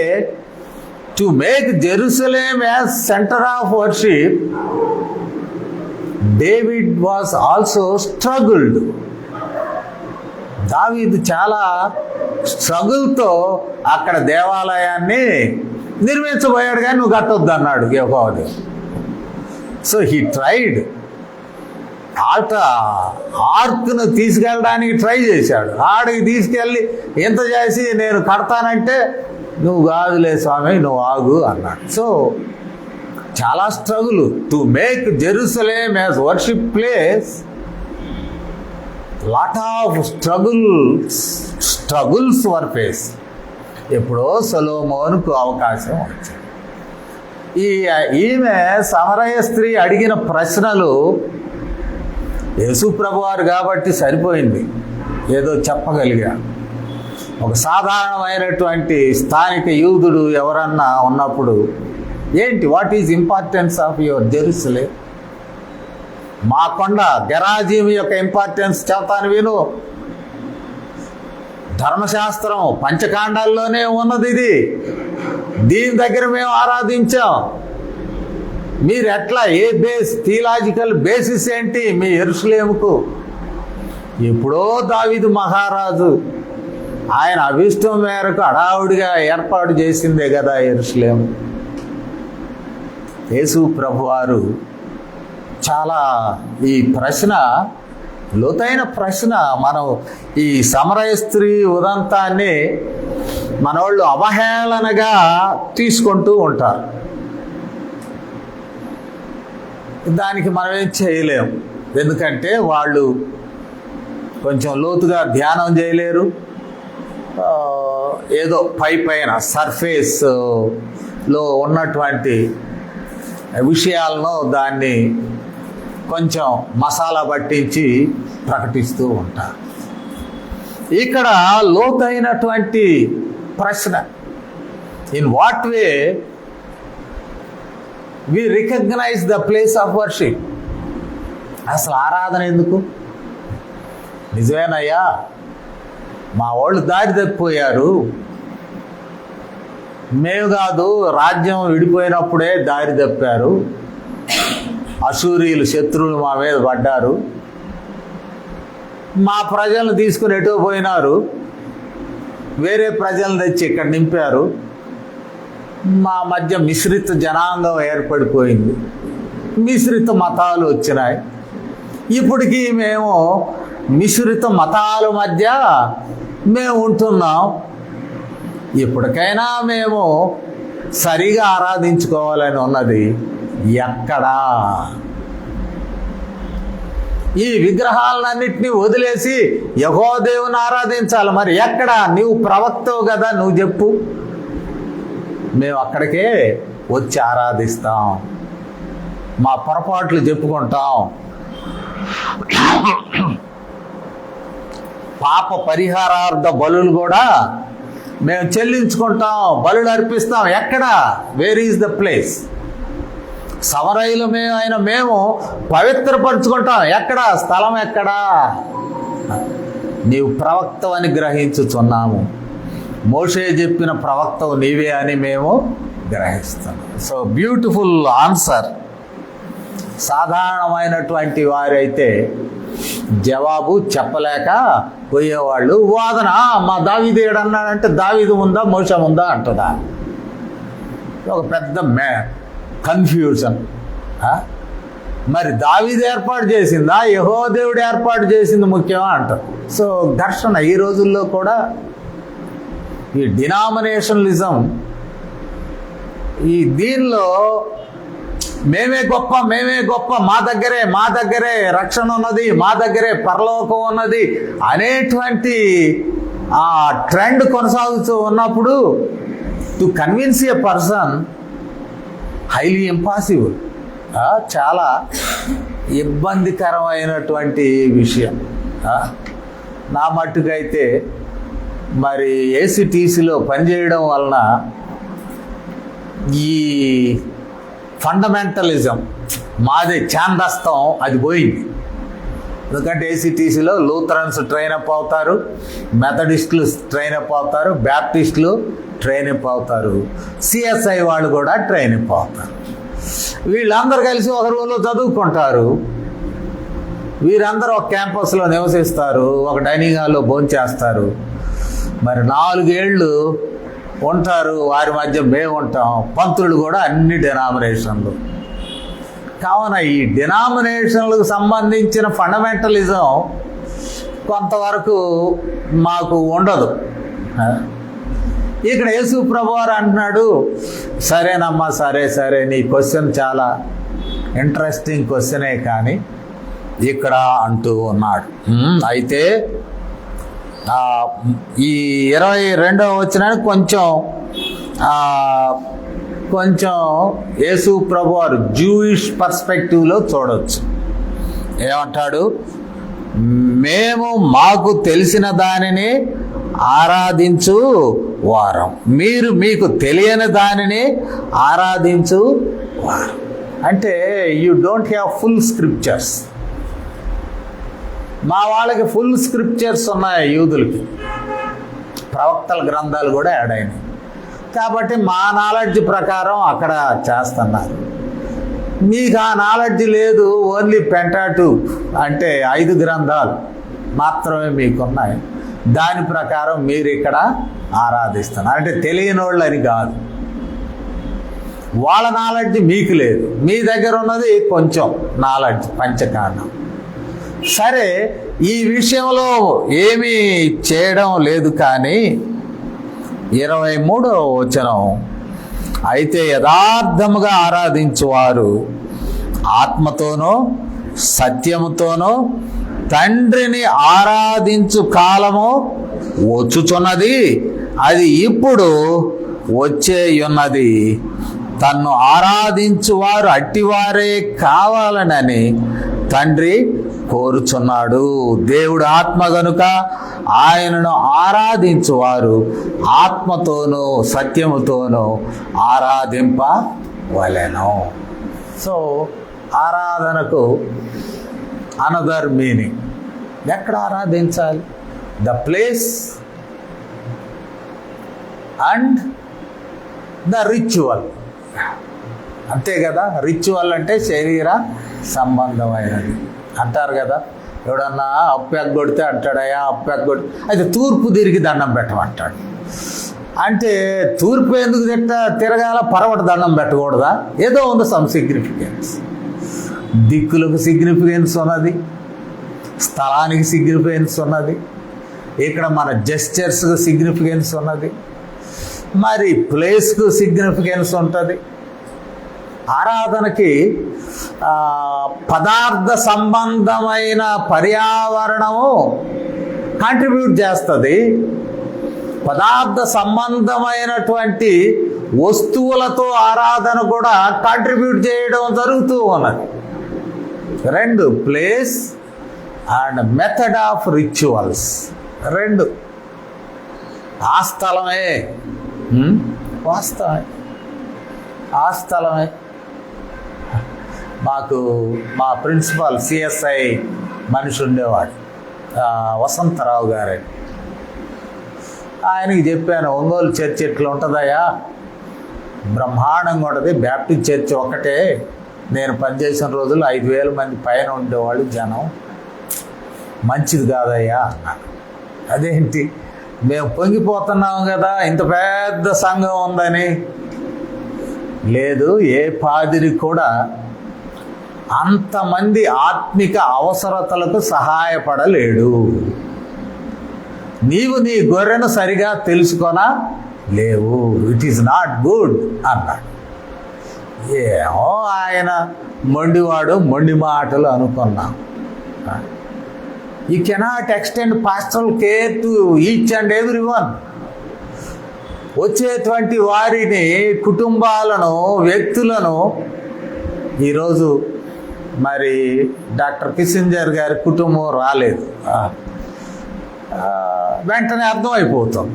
to make Jerusalem as centre of worship, David was also struggled. దావీదు చాలా స్ట్రగుల్తో అక్కడ దేవాలయాన్ని నిర్మించబోయాడు, కానీ నువ్వు కట్టొద్దు అన్నాడు యెహోవా దేవుడు. So he tried. ఆర్క్ను తీసుకెళ్ళడానికి ట్రై చేశాడు. ఆడికి తీసుకెళ్ళి ఇంత చేసి నేను కడతానంటే నువ్వు కాదులే స్వామి, నువ్వు ఆగు అన్నాడు. సో చాలా struggle to make Jerusalem as worship place. Lot of struggles were face. ఎప్పుడో సొలొమోనుకు అవకాశం వచ్చింది. ఈమె సమరయ స్త్రీ అడిగిన ప్రశ్నలు యేసు ప్రభువారు కాబట్టి సరిపోయింది, ఏదో చెప్పగలిగా. ఒక సాధారణమైనటువంటి స్థానిక యూదుడు ఎవరన్నా ఉన్నప్పుడు ఏంటి, what is importance of your Jerusalem? మా కొండ గెరాజీం యొక్క ఇంపార్టెన్స్ చెప్తాను విను. ధర్మశాస్త్రం పంచకాండాల్లోనే ఉన్నది ఇది. దీని దగ్గర మేము ఆరాధించాం. మీరు ఎట్లా, ఏ థియలాజికల్ బేసిస్ ఏంటి మీ యెరూషలేముకు? ఎప్పుడో దావీదు మహారాజు ఆయన అభిష్టం మేరకు హడావుడిగా ఏర్పాటు చేసిందే కదా యెరూషలేము. యేసు ప్రభువారు చాలా ఈ ప్రశ్న లోతైన ప్రశ్న. మనం ఈ సమరయ స్త్రీ ఉదంతాన్ని మనోళ్ళు అవహేళనగా తీసుకుంటూ ఉంటారు. దానికి మనం ఏం చేయలేము, ఎందుకంటే వాళ్ళు కొంచెం లోతుగా ధ్యానం చేయలేరు. ఏదో పైన సర్ఫేస్లో ఉన్నటువంటి విషయాలను దాన్ని కొంచెం మసాలా పట్టించి ప్రకటిస్తూ ఉంటారు. ఇక్కడ లోతైనటువంటి ప్రశ్న, in what way we recognize the place of worship? అసలు ఆరాధన ఎందుకు? నిజమేనయ్యా, మా వాళ్ళు దారి తప్పిపోయారు. మేము కాదు, రాజ్యం విడిపోయినప్పుడే దారి తప్పారు. అశూరీయులు శత్రువులు మా మీద పడ్డారు. మా ప్రజలను తీసుకుని ఎటో పోయినారు, వేరే ప్రజలను తెచ్చి ఇక్కడ నింపారు. మా మధ్య మిశ్రిత జనాంగం ఏర్పడిపోయింది, మిశ్రిత మతాలు వచ్చినాయి. ఇప్పటికీ మేము మిశ్రిత మతాల మధ్య మేము ఉంటున్నాం. ఇప్పటికైనా మేము సరిగా ఆరాధించుకోవాలని ఉన్నది. ఎక్కడా? ఈ విగ్రహాలన్నింటినీ వదిలేసి యెహోవా దేవుని ఆరాధించాలి. మరి ఎక్కడ? నీవు ప్రవక్తవు కదా, నువ్వు చెప్పు. మేము అక్కడికే వచ్చి ఆరాధిస్తాం, మా పొరపాట్లు చెప్పుకుంటాం, పాప పరిహారార్థ బలులు కూడా మేము చెల్లించుకుంటాం, బలులు అర్పిస్తాం. ఎక్కడ? Where is the place? సమరయులు మేము పవిత్రపరుచుకుంటాం. ఎక్కడ? స్థలం ఎక్కడా? నీవు ప్రవక్తవని గ్రహించుచున్నాము. మోషే చెప్పిన ప్రవక్తవు నీవే అని మేము గ్రహిస్తాం. So beautiful answer. సాధారణమైనటువంటి వారైతే జవాబు చెప్పలేక పోయేవాళ్ళు. వాదన, మా దావీదు ఏడన్నాడంటే దావీదు ఉందా మోషే ఉందా అంటదా? ఒక పెద్ద కన్ఫ్యూజన్. మరి దావీదు ఏర్పాటు చేసిందా, యెహోవా దేవుడు ఏర్పాటు చేసింది ముఖ్యమా అంటారు. సో ఘర్షణ ఈ రోజుల్లో కూడా. ఈ డినామినేషనలిజం, దీనిలో మేమే గొప్ప, మేమే గొప్ప, మా దగ్గరే రక్షణ ఉన్నది, మా దగ్గరే పరలోకం ఉన్నది అనేటువంటి ఆ ట్రెండ్ కొనసాగుతూ ఉన్నప్పుడు to convince a person highly impossible, చాలా ఇబ్బందికరమైనటువంటి విషయం. నా మట్టుకైతే మరి ఏసీటీసీలో పనిచేయడం వలన ఈ ఫండమెంటలిజం మాది ఛాందస్తం అది పోయింది. ఎందుకంటే ఏసీటీసీలో లూథరన్స్ ట్రైన్ అప్ అవుతారు, మెథడిస్టులు ట్రైన్ అప్ అవుతారు, బ్యాప్టిస్టులు ట్రైన్ అప్ అవుతారు, సిఎస్ఐ వాళ్ళు కూడా ట్రైన్ అప్ అవుతారు. వీళ్ళందరూ కలిసి ఒక రూమ్లో చదువుకుంటారు, వీరందరూ ఒక క్యాంపస్లో నివసిస్తారు, ఒక డైనింగ్ హాల్లో భోంచేస్తారు. మరి 4 ఏళ్ళు ఉంటారు, వారి మధ్య మేము ఉంటాం. పంతులు కూడా అన్ని డినామినేషన్లు. కావున ఈ డినామినేషన్లకు సంబంధించిన ఫండమెంటలిజం కొంతవరకు మాకు ఉండదు. ఇక్కడ యేసు ప్రభువారు అంటున్నాడు, సరేనమ్మా, సరే నీ క్వశ్చన్ చాలా ఇంట్రెస్టింగ్ క్వశ్చనే కానీ ఇక్కడ అంటూ ఉన్నాడు. అయితే ఈ 22వ వచనానికి కొంచెం యేసు ప్రభువారు జూయిష్ పర్స్పెక్టివ్లో చూడవచ్చు. ఏమంటాడు? మేము మాకు తెలిసిన దానిని ఆరాధించు వారం, మీరు మీకు తెలియని దానిని ఆరాధించు వారం. అంటే you don't have full scriptures. మా వాళ్ళకి ఫుల్ స్క్రిప్చర్స్ ఉన్నాయి, యూదులకి ప్రవక్తల గ్రంథాలు కూడా యాడ్ అయినాయి. కాబట్టి మా నాలెడ్జ్ ప్రకారం అక్కడ చేస్తున్నారు. మీకు ఆ నాలెడ్జ్ లేదు, ఓన్లీ పెంటాటూక్ అంటే 5 గ్రంథాలు మాత్రమే మీకున్నాయి, దాని ప్రకారం మీరు ఇక్కడ ఆరాధిస్తున్నారు. అంటే తెలియని వాళ్ళు అని కాదు, వాళ్ళ నాలెడ్జ్ మీకు లేదు, మీ దగ్గర ఉన్నది కొంచెం నాలెడ్జ్, పంచకాండం. సరే, ఈ విషయంలో ఏమీ చేయడం లేదు. కానీ 23వ వచనం, అయితే యథార్థముగా ఆరాధించువారు ఆత్మతోనో సత్యముతోనో తండ్రిని ఆరాధించు కాలము వచ్చుచున్నది, అది ఇప్పుడు వచ్చేయున్నది. తన్ను ఆరాధించువారు అట్టివారే కావాలనని తండ్రి కోరుచున్నాడు. దేవుడు ఆత్మ గనుక ఆయనను ఆరాధించువారు ఆత్మతోనూ సత్యముతోనూ ఆరాధింపవలెను. సో ఆరాధనకు అనదర్ మీనింగ్. ఎక్కడ ఆరాధించాలి? The place and the ritual. అంతే కదా, రిచువల్ అంటే శరీర సంబంధమైనది అంటారు కదా. ఎవడన్నా అప్పు ఎగ్గొడితే అంటాడయా, అప్పు ఎగ్గొడితే అయితే తూర్పు తిరిగి దండం పెట్టమంటాడు. అంటే తూర్పు ఎందుకు తిరగాల? పరవట దండం పెట్టకూడదా? ఏదో ఉంది సమ్ సిగ్నిఫికెన్స్. దిక్కులకు సిగ్నిఫికెన్స్ ఉన్నది, స్థలానికి సిగ్నిఫికెన్స్ ఉన్నది, ఇక్కడ మన జెస్చర్స్కు సిగ్నిఫికెన్స్ ఉన్నది, మరి ప్లేస్కు సిగ్నిఫికెన్స్ ఉంటుంది. ఆరాధనకి పదార్థ సంబంధమైన పర్యావరణము కాంట్రిబ్యూట్ చేస్తుంది, పదార్థ సంబంధమైనటువంటి వస్తువులతో ఆరాధన కూడా కాంట్రిబ్యూట్ చేయడం జరుగుతూ ఉన్నది. 2 place and method of rituals 2. ఆ స్థలమే వాస్తవమే, ఆ స్థలమే. మాకు మా ప్రిన్సిపాల్ సిఎస్ఐ మనిషి ఉండేవాడు, వసంతరావు గారని. ఆయనకి చెప్పాను, ఒంగోలు చర్చ్ ఎట్లా ఉంటుందయ్యా? బ్రహ్మాండంగా ఉంటుంది, బ్యాప్టిస్ట్ చర్చ్ ఒకటే. నేను పనిచేసిన రోజులు 5,000 మంది పైన ఉండేవాళ్ళు జనం, మంచిది కాదయ్యా అన్నాను. అదేంటి, మేము పొంగిపోతున్నాం కదా ఇంత పెద్ద సంఘం ఉందని. లేదు, ఏ పాదిరి కూడా అంతమంది ఆత్మిక అవసరతలకు సహాయపడలేడు. నీవు నీ గొర్రెను సరిగా తెలుసుకొనా లేవు, ఇట్ ఈస్ నాట్ గుడ్ అన్నాడు. ఏమో ఆయన మొండివాడు, మొండి మాటలు అనుకున్నాం. You cannot extend pastoral care to each and every one. వచ్చేటువంటి వారిని, కుటుంబాలను, వ్యక్తులను, ఈరోజు మరి డాక్టర్ కిసింజర్ గారి కుటుంబం రాలేదు, వెంటనే అర్థమైపోతుంది.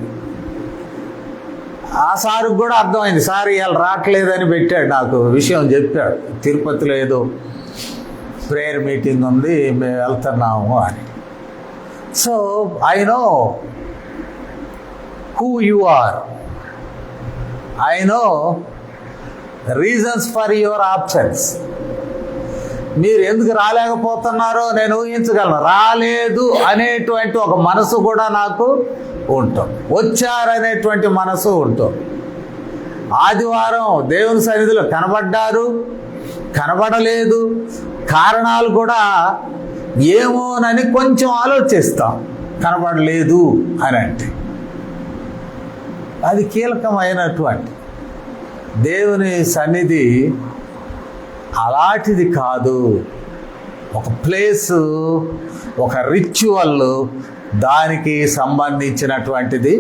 ఆ సార్కి కూడా అర్థమైంది, సార్ ఇవాళ రావట్లేదని పెట్టాడు, నాకు విషయం చెప్పాడు. తిరుపతిలో ఏదో ప్రేయర్ మీటింగ్ ఉంది, మేము వెళ్తున్నాము అని. So I know who you are, I know reasons for your absence. మీరు ఎందుకు రాలేకపోతున్నారో నేను ఊహించగలను. రాలేదు అనేటువంటి ఒక మనసు కూడా నాకు ఉంటుంది, వచ్చారనేటువంటి మనసు ఉంటుంది. ఆదివారం దేవుని సన్నిధిలో కనబడ్డారు, కనబడలేదు, కారణాలు కూడా ఏమోనని కొంచెం ఆలోచిస్తాం. కనబడలేదు అని అంటే అది కీలకమైనటువంటి దేవుని సన్నిధి అలాంటిది కాదు. ఒక ప్లేసు, ఒక రిచువల్ దానికి సంబంధించినటువంటిది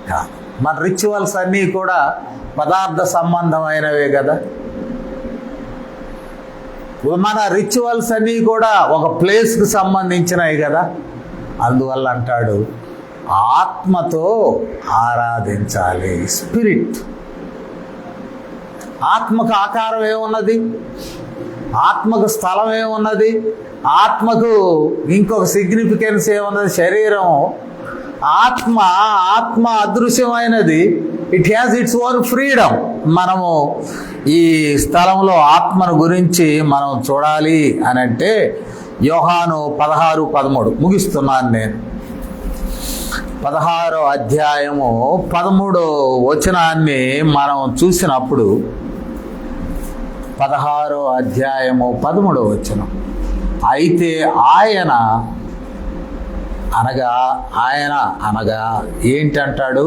కాదు. మన రిచువల్స్ అన్నీ కూడా పదార్థ సంబంధమైనవే కదా. మన రిచువల్స్ అన్నీ కూడా ఒక ప్లేస్కి సంబంధించినవి కదా. అందువల్ల అంటాడు ఆత్మతో ఆరాధించాలి. స్పిరిట్. ఆత్మకు ఆకారం ఏమున్నది, ఆత్మకు స్థలం ఏమున్నది, ఆత్మకు ఇంకొక సిగ్నిఫికెన్స్ ఏమున్నది. శరీరం ఆత్మ అదృశ్యమైనది. It has its own freedom. మనము ఈ స్థలంలో ఆత్మను గురించి మనం చూడాలి అని అంటే యోహాను 16:13 ముగిస్తున్నాను నేను. 16వ అధ్యాయము 13వ వచనాన్ని మనం చూసినప్పుడు, 16వ అధ్యాయము 13వ వచనం, అయితే ఆయన అనగా ఏంటంటాడు?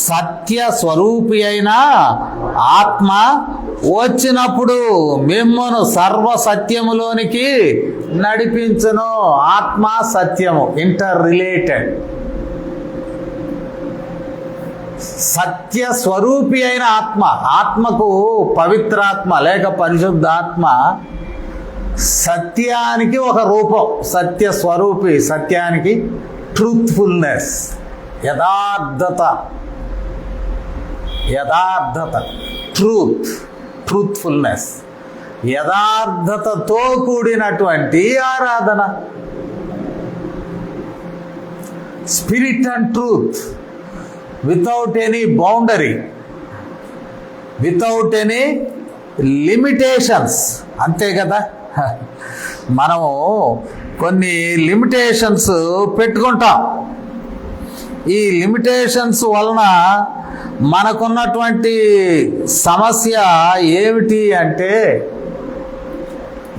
సత్య స్వరూపి అయిన ఆత్మ వచ్చినప్పుడు మిమ్మును సర్వ సత్యములోనికి నడిపించును. ఆత్మ సత్యము ఇంటర్ రిలేటెడ్. సత్య స్వరూపి అయిన ఆత్మకు పవిత్రాత్మ లేక పరిశుద్ధాత్మ సత్యానికి ఒక రూపం. సత్య స్వరూపి, సత్యానికి ట్రూత్ఫుల్నెస్, యథార్థత, ట్రూత్ఫుల్నెస్, యథార్థతతో కూడినటువంటి ఆరాధన. Spirit and truth, without any boundary, without any limitations. అంతే కదా. మనము కొన్ని లిమిటేషన్స్ పెట్టుకుంటాం. ఈ లిమిటేషన్స్ వలన మనకున్నటువంటి సమస్య ఏమిటి అంటే,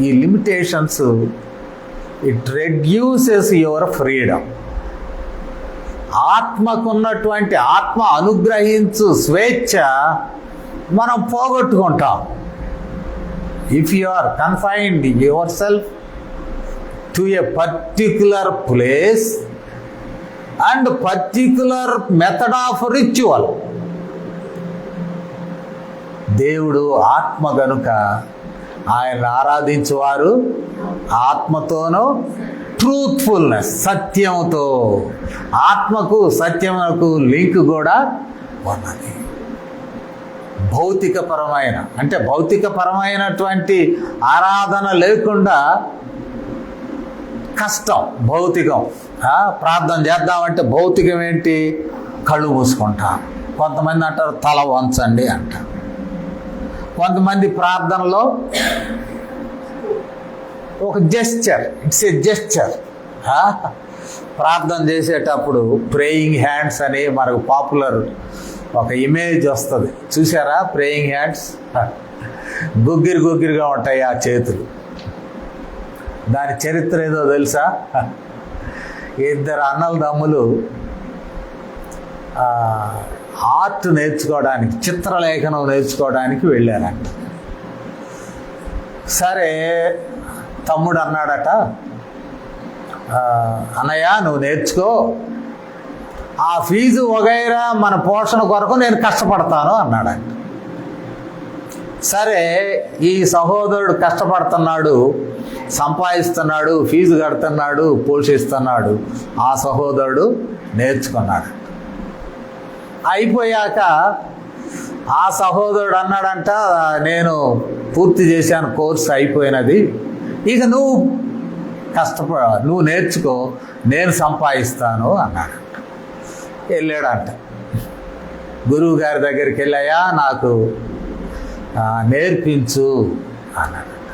ఈ limitations it reduces your freedom. ఆత్మకున్నటువంటి ఆత్మ అనుగ్రహించు స్వేచ్ఛ మనం పోగొట్టుకుంటాం. If you are confined yourself to a particular place and particular method of ritual. దేవుడు ఆత్మ గనుక ఆయన ఆరాధించువారు ఆత్మతోనూ ట్రూత్ఫుల్నెస్, సత్యంతో. ఆత్మకు సత్యమునకు లింక్ కూడా ఉన్నది. భౌతికపరమైనటువంటి ఆరాధన లేకుండా కష్టం. భౌతికం. ప్రార్థన చేద్దామంటే భౌతికం ఏంటి? కళ్ళు మూసుకుంటాం. కొంతమంది అంటారు తల వంచండి అంటారు. కొంతమంది ప్రార్థనలో ఒక జెస్చర్, ఇట్స్ ఏ జెస్చర్. ప్రార్థన చేసేటప్పుడు ప్రేయింగ్ హ్యాండ్స్ అని మనకు పాపులర్ ఒక ఇమేజ్ వస్తుంది, చూసారా? ప్రేయింగ్ హ్యాండ్స్ గుగ్గిరిగా ఉంటాయి ఆ చేతులు. దాని చరిత్ర ఏదో తెలుసా? ఇద్దరు అన్నల దమ్ములు ఆర్ట్ నేర్చుకోవడానికి, చిత్రలేఖనం నేర్చుకోవడానికి వెళ్ళారంట. సరే తమ్ముడు అన్నాడట, అన్నయ్య నువ్వు నేర్చుకో, ఆ ఫీజు వగైరా మన పోషణ కొరకు నేను కష్టపడతాను అన్నాడంట. సరే ఈ సహోదరుడు కష్టపడుతున్నాడు, సంపాదిస్తున్నాడు, ఫీజు కడుతున్నాడు, పోషిస్తున్నాడు. ఆ సహోదరుడు నేర్చుకున్నాడు. అయిపోయాక ఆ సహోదరుడు అన్నాడంట, నేను పూర్తి చేశాను, కోర్సు అయిపోయినది, ఇక నువ్వు నువ్వు నేర్చుకో, నేను సంపాదిస్తాను అన్నాడు. వెళ్ళాడంట. గురువు గారి దగ్గరికి వెళ్ళాయా, నాకు నేర్పించు అన్నాడంట.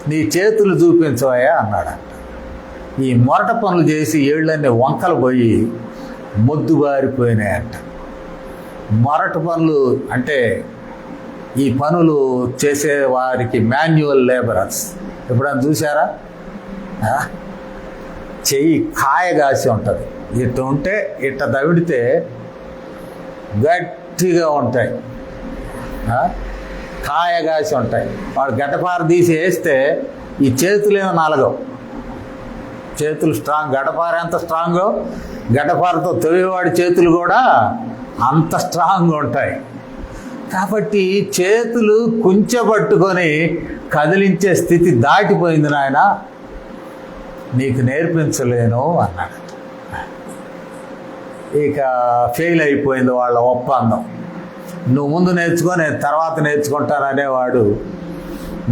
నీ చేతులు చూపించవయ్యా అన్నాడంట. ఈ మొరట పనులు చేసి ఏళ్ళన్నీ వంకలు పోయి మొద్దుబారిపోయినాయంట. మొరట పనులు అంటే ఈ పనులు చేసే వారికి మాన్యువల్ లేబరర్స్ ఎప్పుడైనా చూసారా? చెయ్యి కాయగాసి ఉంటుంది, ఇట్ట ఉంటే ఇట్ట దవిడితే గట్టిగా ఉంటాయి, కాయగాసి ఉంటాయి. వాడు గడ్డపార తీసి వేస్తే ఈ చేతులేమో నలగవు, చేతులు స్ట్రాంగ్. గడ్డపార ఎంత స్ట్రాంగో, గడ్డపారతో తొలివాడి చేతులు కూడా అంత స్ట్రాంగ్ ఉంటాయి. కాబట్టి చేతులు కుంచెబట్టుకొని కదిలించే స్థితి దాటిపోయింది నాయన, నీకు నేర్పించలేను అన్నాడు. ఇక ఫెయిల్ అయిపోయింది వాళ్ళ ఒప్పందం. నువ్వు ముందు నేర్చుకో, నేను తర్వాత నేర్చుకుంటాననేవాడు.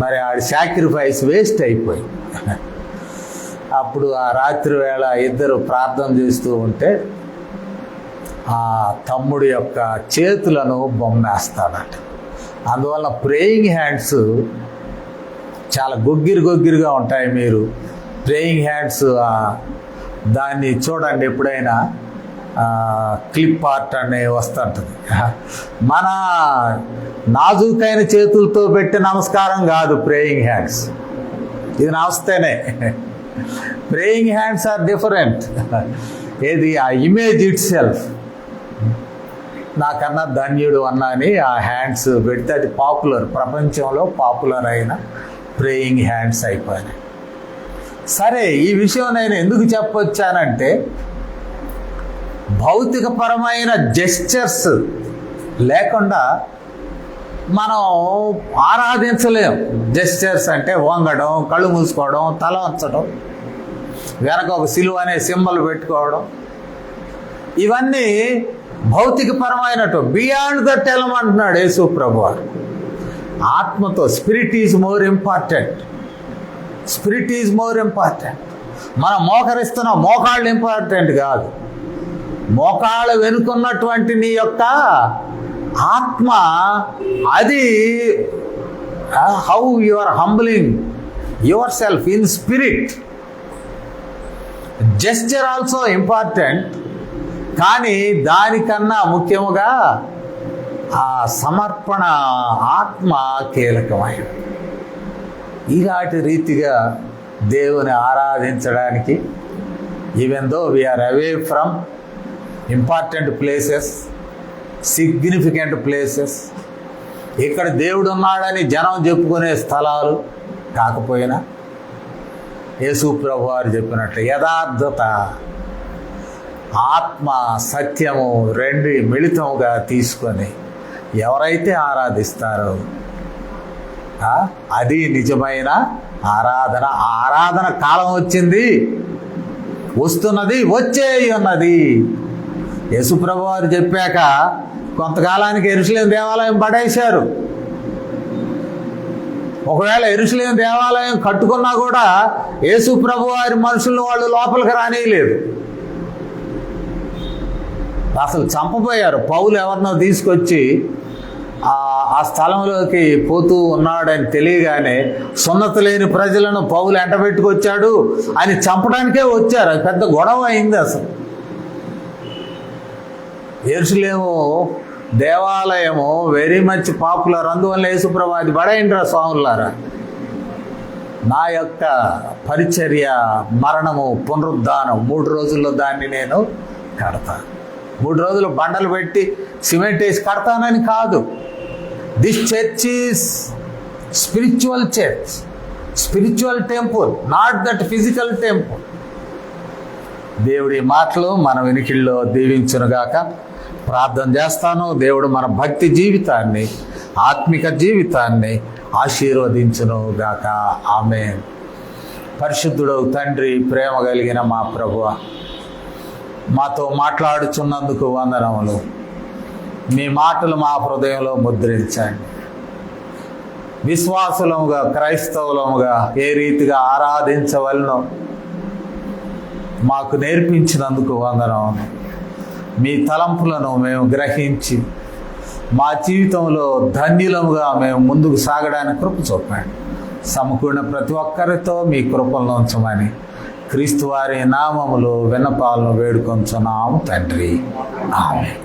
మరి ఆడి సాక్రిఫైస్ వేస్ట్ అయిపోయింది. అప్పుడు ఆ రాత్రి వేళ ఇద్దరు ప్రార్థన చేస్తూ ఉంటే ఆ తమ్ముడి యొక్క చేతులను బొమ్మేస్తాడట. అందువల్ల ప్రేయింగ్ హ్యాండ్స్ చాలా గొగ్గిరిగా ఉంటాయి. మీరు ప్రేయింగ్ హ్యాండ్స్ దాన్ని చూడండి ఎప్పుడైనా, క్లిప్ ఆర్ట్ అనే వస్తుంటుంది. మన నాజూకైన చేతులతో పెట్టి నమస్కారం కాదు ప్రేయింగ్ హ్యాండ్స్, ఇది నమస్తేనే. Praying hands are different. ఏది ఆ ఇమేజ్ ఇట్ సెల్ఫ్, నాకన్నా ధన్యుడు అన్నా అని ఆ హ్యాండ్స్ పెడితే అది పాపులర్, ప్రపంచంలో పాపులర్ అయిన ప్రేయింగ్ హ్యాండ్స్ అయిపోయినాయి. సరే ఈ విషయం నేను ఎందుకు చెప్పొచ్చానంటే, భౌతికపరమైన జెస్చర్స్ లేకుండా మనం ఆరాధించలేం. జెస్చర్స్ అంటే వంగడం, కళ్ళు మూసుకోవడం, తల వంచడం, వెనక ఒక సిలువ అనే సింబల్ పెట్టుకోవడం, ఇవన్నీ భౌతికపరమైనట్టు. బియాండ్ దట్ ఎలమంటున్నాడు యేసు ప్రభువారు. ఆత్మతో spirit is more important. Spirit is more important. మనం మోకరిస్తున్న మోకాళ్ళు ఇంపార్టెంట్ కాదు, మోకాళ్ళ వెనుకున్నటువంటి నీ యొక్క ఆత్మ, అది how you are humbling yourself in spirit. Gesture also important, కానీ దానికన్నా ముఖ్యముగా ఆ సమర్పణ ఆత్మ కీలకమైనది. ఇలాంటి రీతిగా దేవుని ఆరాధించడానికి, even though we are away from important places, significant places, ఇక్కడ దేవుడు ఉన్నాడని జనం చెప్పుకునే స్థలాలు కాకపోయినా, యేసు ప్రభు వారు చెప్పినట్లు యథార్థత, ఆత్మ, సత్యము రెండు మిళితముగా తీసుకొని ఎవరైతే ఆరాధిస్తారో అది నిజమైన ఆరాధన. ఆ ఆరాధన కాలం వచ్చింది, వస్తున్నది, వచ్చే ఉన్నది. యేసుప్రభు వారు చెప్పాక కొంతకాలానికి యెరూషలేము దేవాలయం పడేశారు. ఒకవేళ యెరూషలేము దేవాలయం కట్టుకున్నా కూడా యేసుప్రభు వారి మనుషులను వాళ్ళు లోపలికి రానియలేదు. అసలు చంపబోయారు. పౌలు ఎవరినో తీసుకొచ్చి ఆ స్థలంలోకి పోతూ ఉన్నాడని తెలియగానే సున్నత లేని ప్రజలను పౌలు ఎంటబెట్టుకొచ్చాడు అని చంపడానికే వచ్చారు. అది పెద్ద గొడవ అయింది. అసలు యెరూషలేము దేవాలయము వెరీ మచ్ పాపులర్. అందువల్ల యేసుప్రభు అది బడైండ్రా స్వాములారా, నా యొక్క పరిచర్య, మరణము, పునరుద్ధానం 3 రోజుల్లో దాన్ని నేను కడతాను. 3 రోజులు బండలు పెట్టి సిమెంట్ వేసి కడతానని కాదు. This church is spiritual church, spiritual temple, not that physical temple. దేవుడి మాటలు మన వినికిల్లో దీవించునుగాక. ప్రార్థన చేస్తాను. దేవుడు మన భక్తి జీవితాన్ని, ఆత్మిక జీవితాన్ని ఆశీర్వదించును గాక. ఆమేన్. పరిశుద్ధుడవు తండ్రి, ప్రేమ కలిగిన మా ప్రభువా, మాతో మాట్లాడుచున్నందుకు వందనములు. మీ మాటలు మా హృదయంలో ముద్రించండి. విశ్వాసులముగా, క్రైస్తవులముగా ఏ రీతిగా ఆరాధించవలనో మాకు నేర్పించినందుకు వందనములు. మీ తలంపులను మేము గ్రహించి మా జీవితంలో ధన్యులముగా మేము ముందుకు సాగడానికి కృప చూపండి. సమకూడిన ప్రతి ఒక్కరితో మీ కృపలను ఉంచమని క్రీస్తు వారి నామములో విన్నపాలను వేడుకొంచున్నాము తండ్రి. ఆమేన్.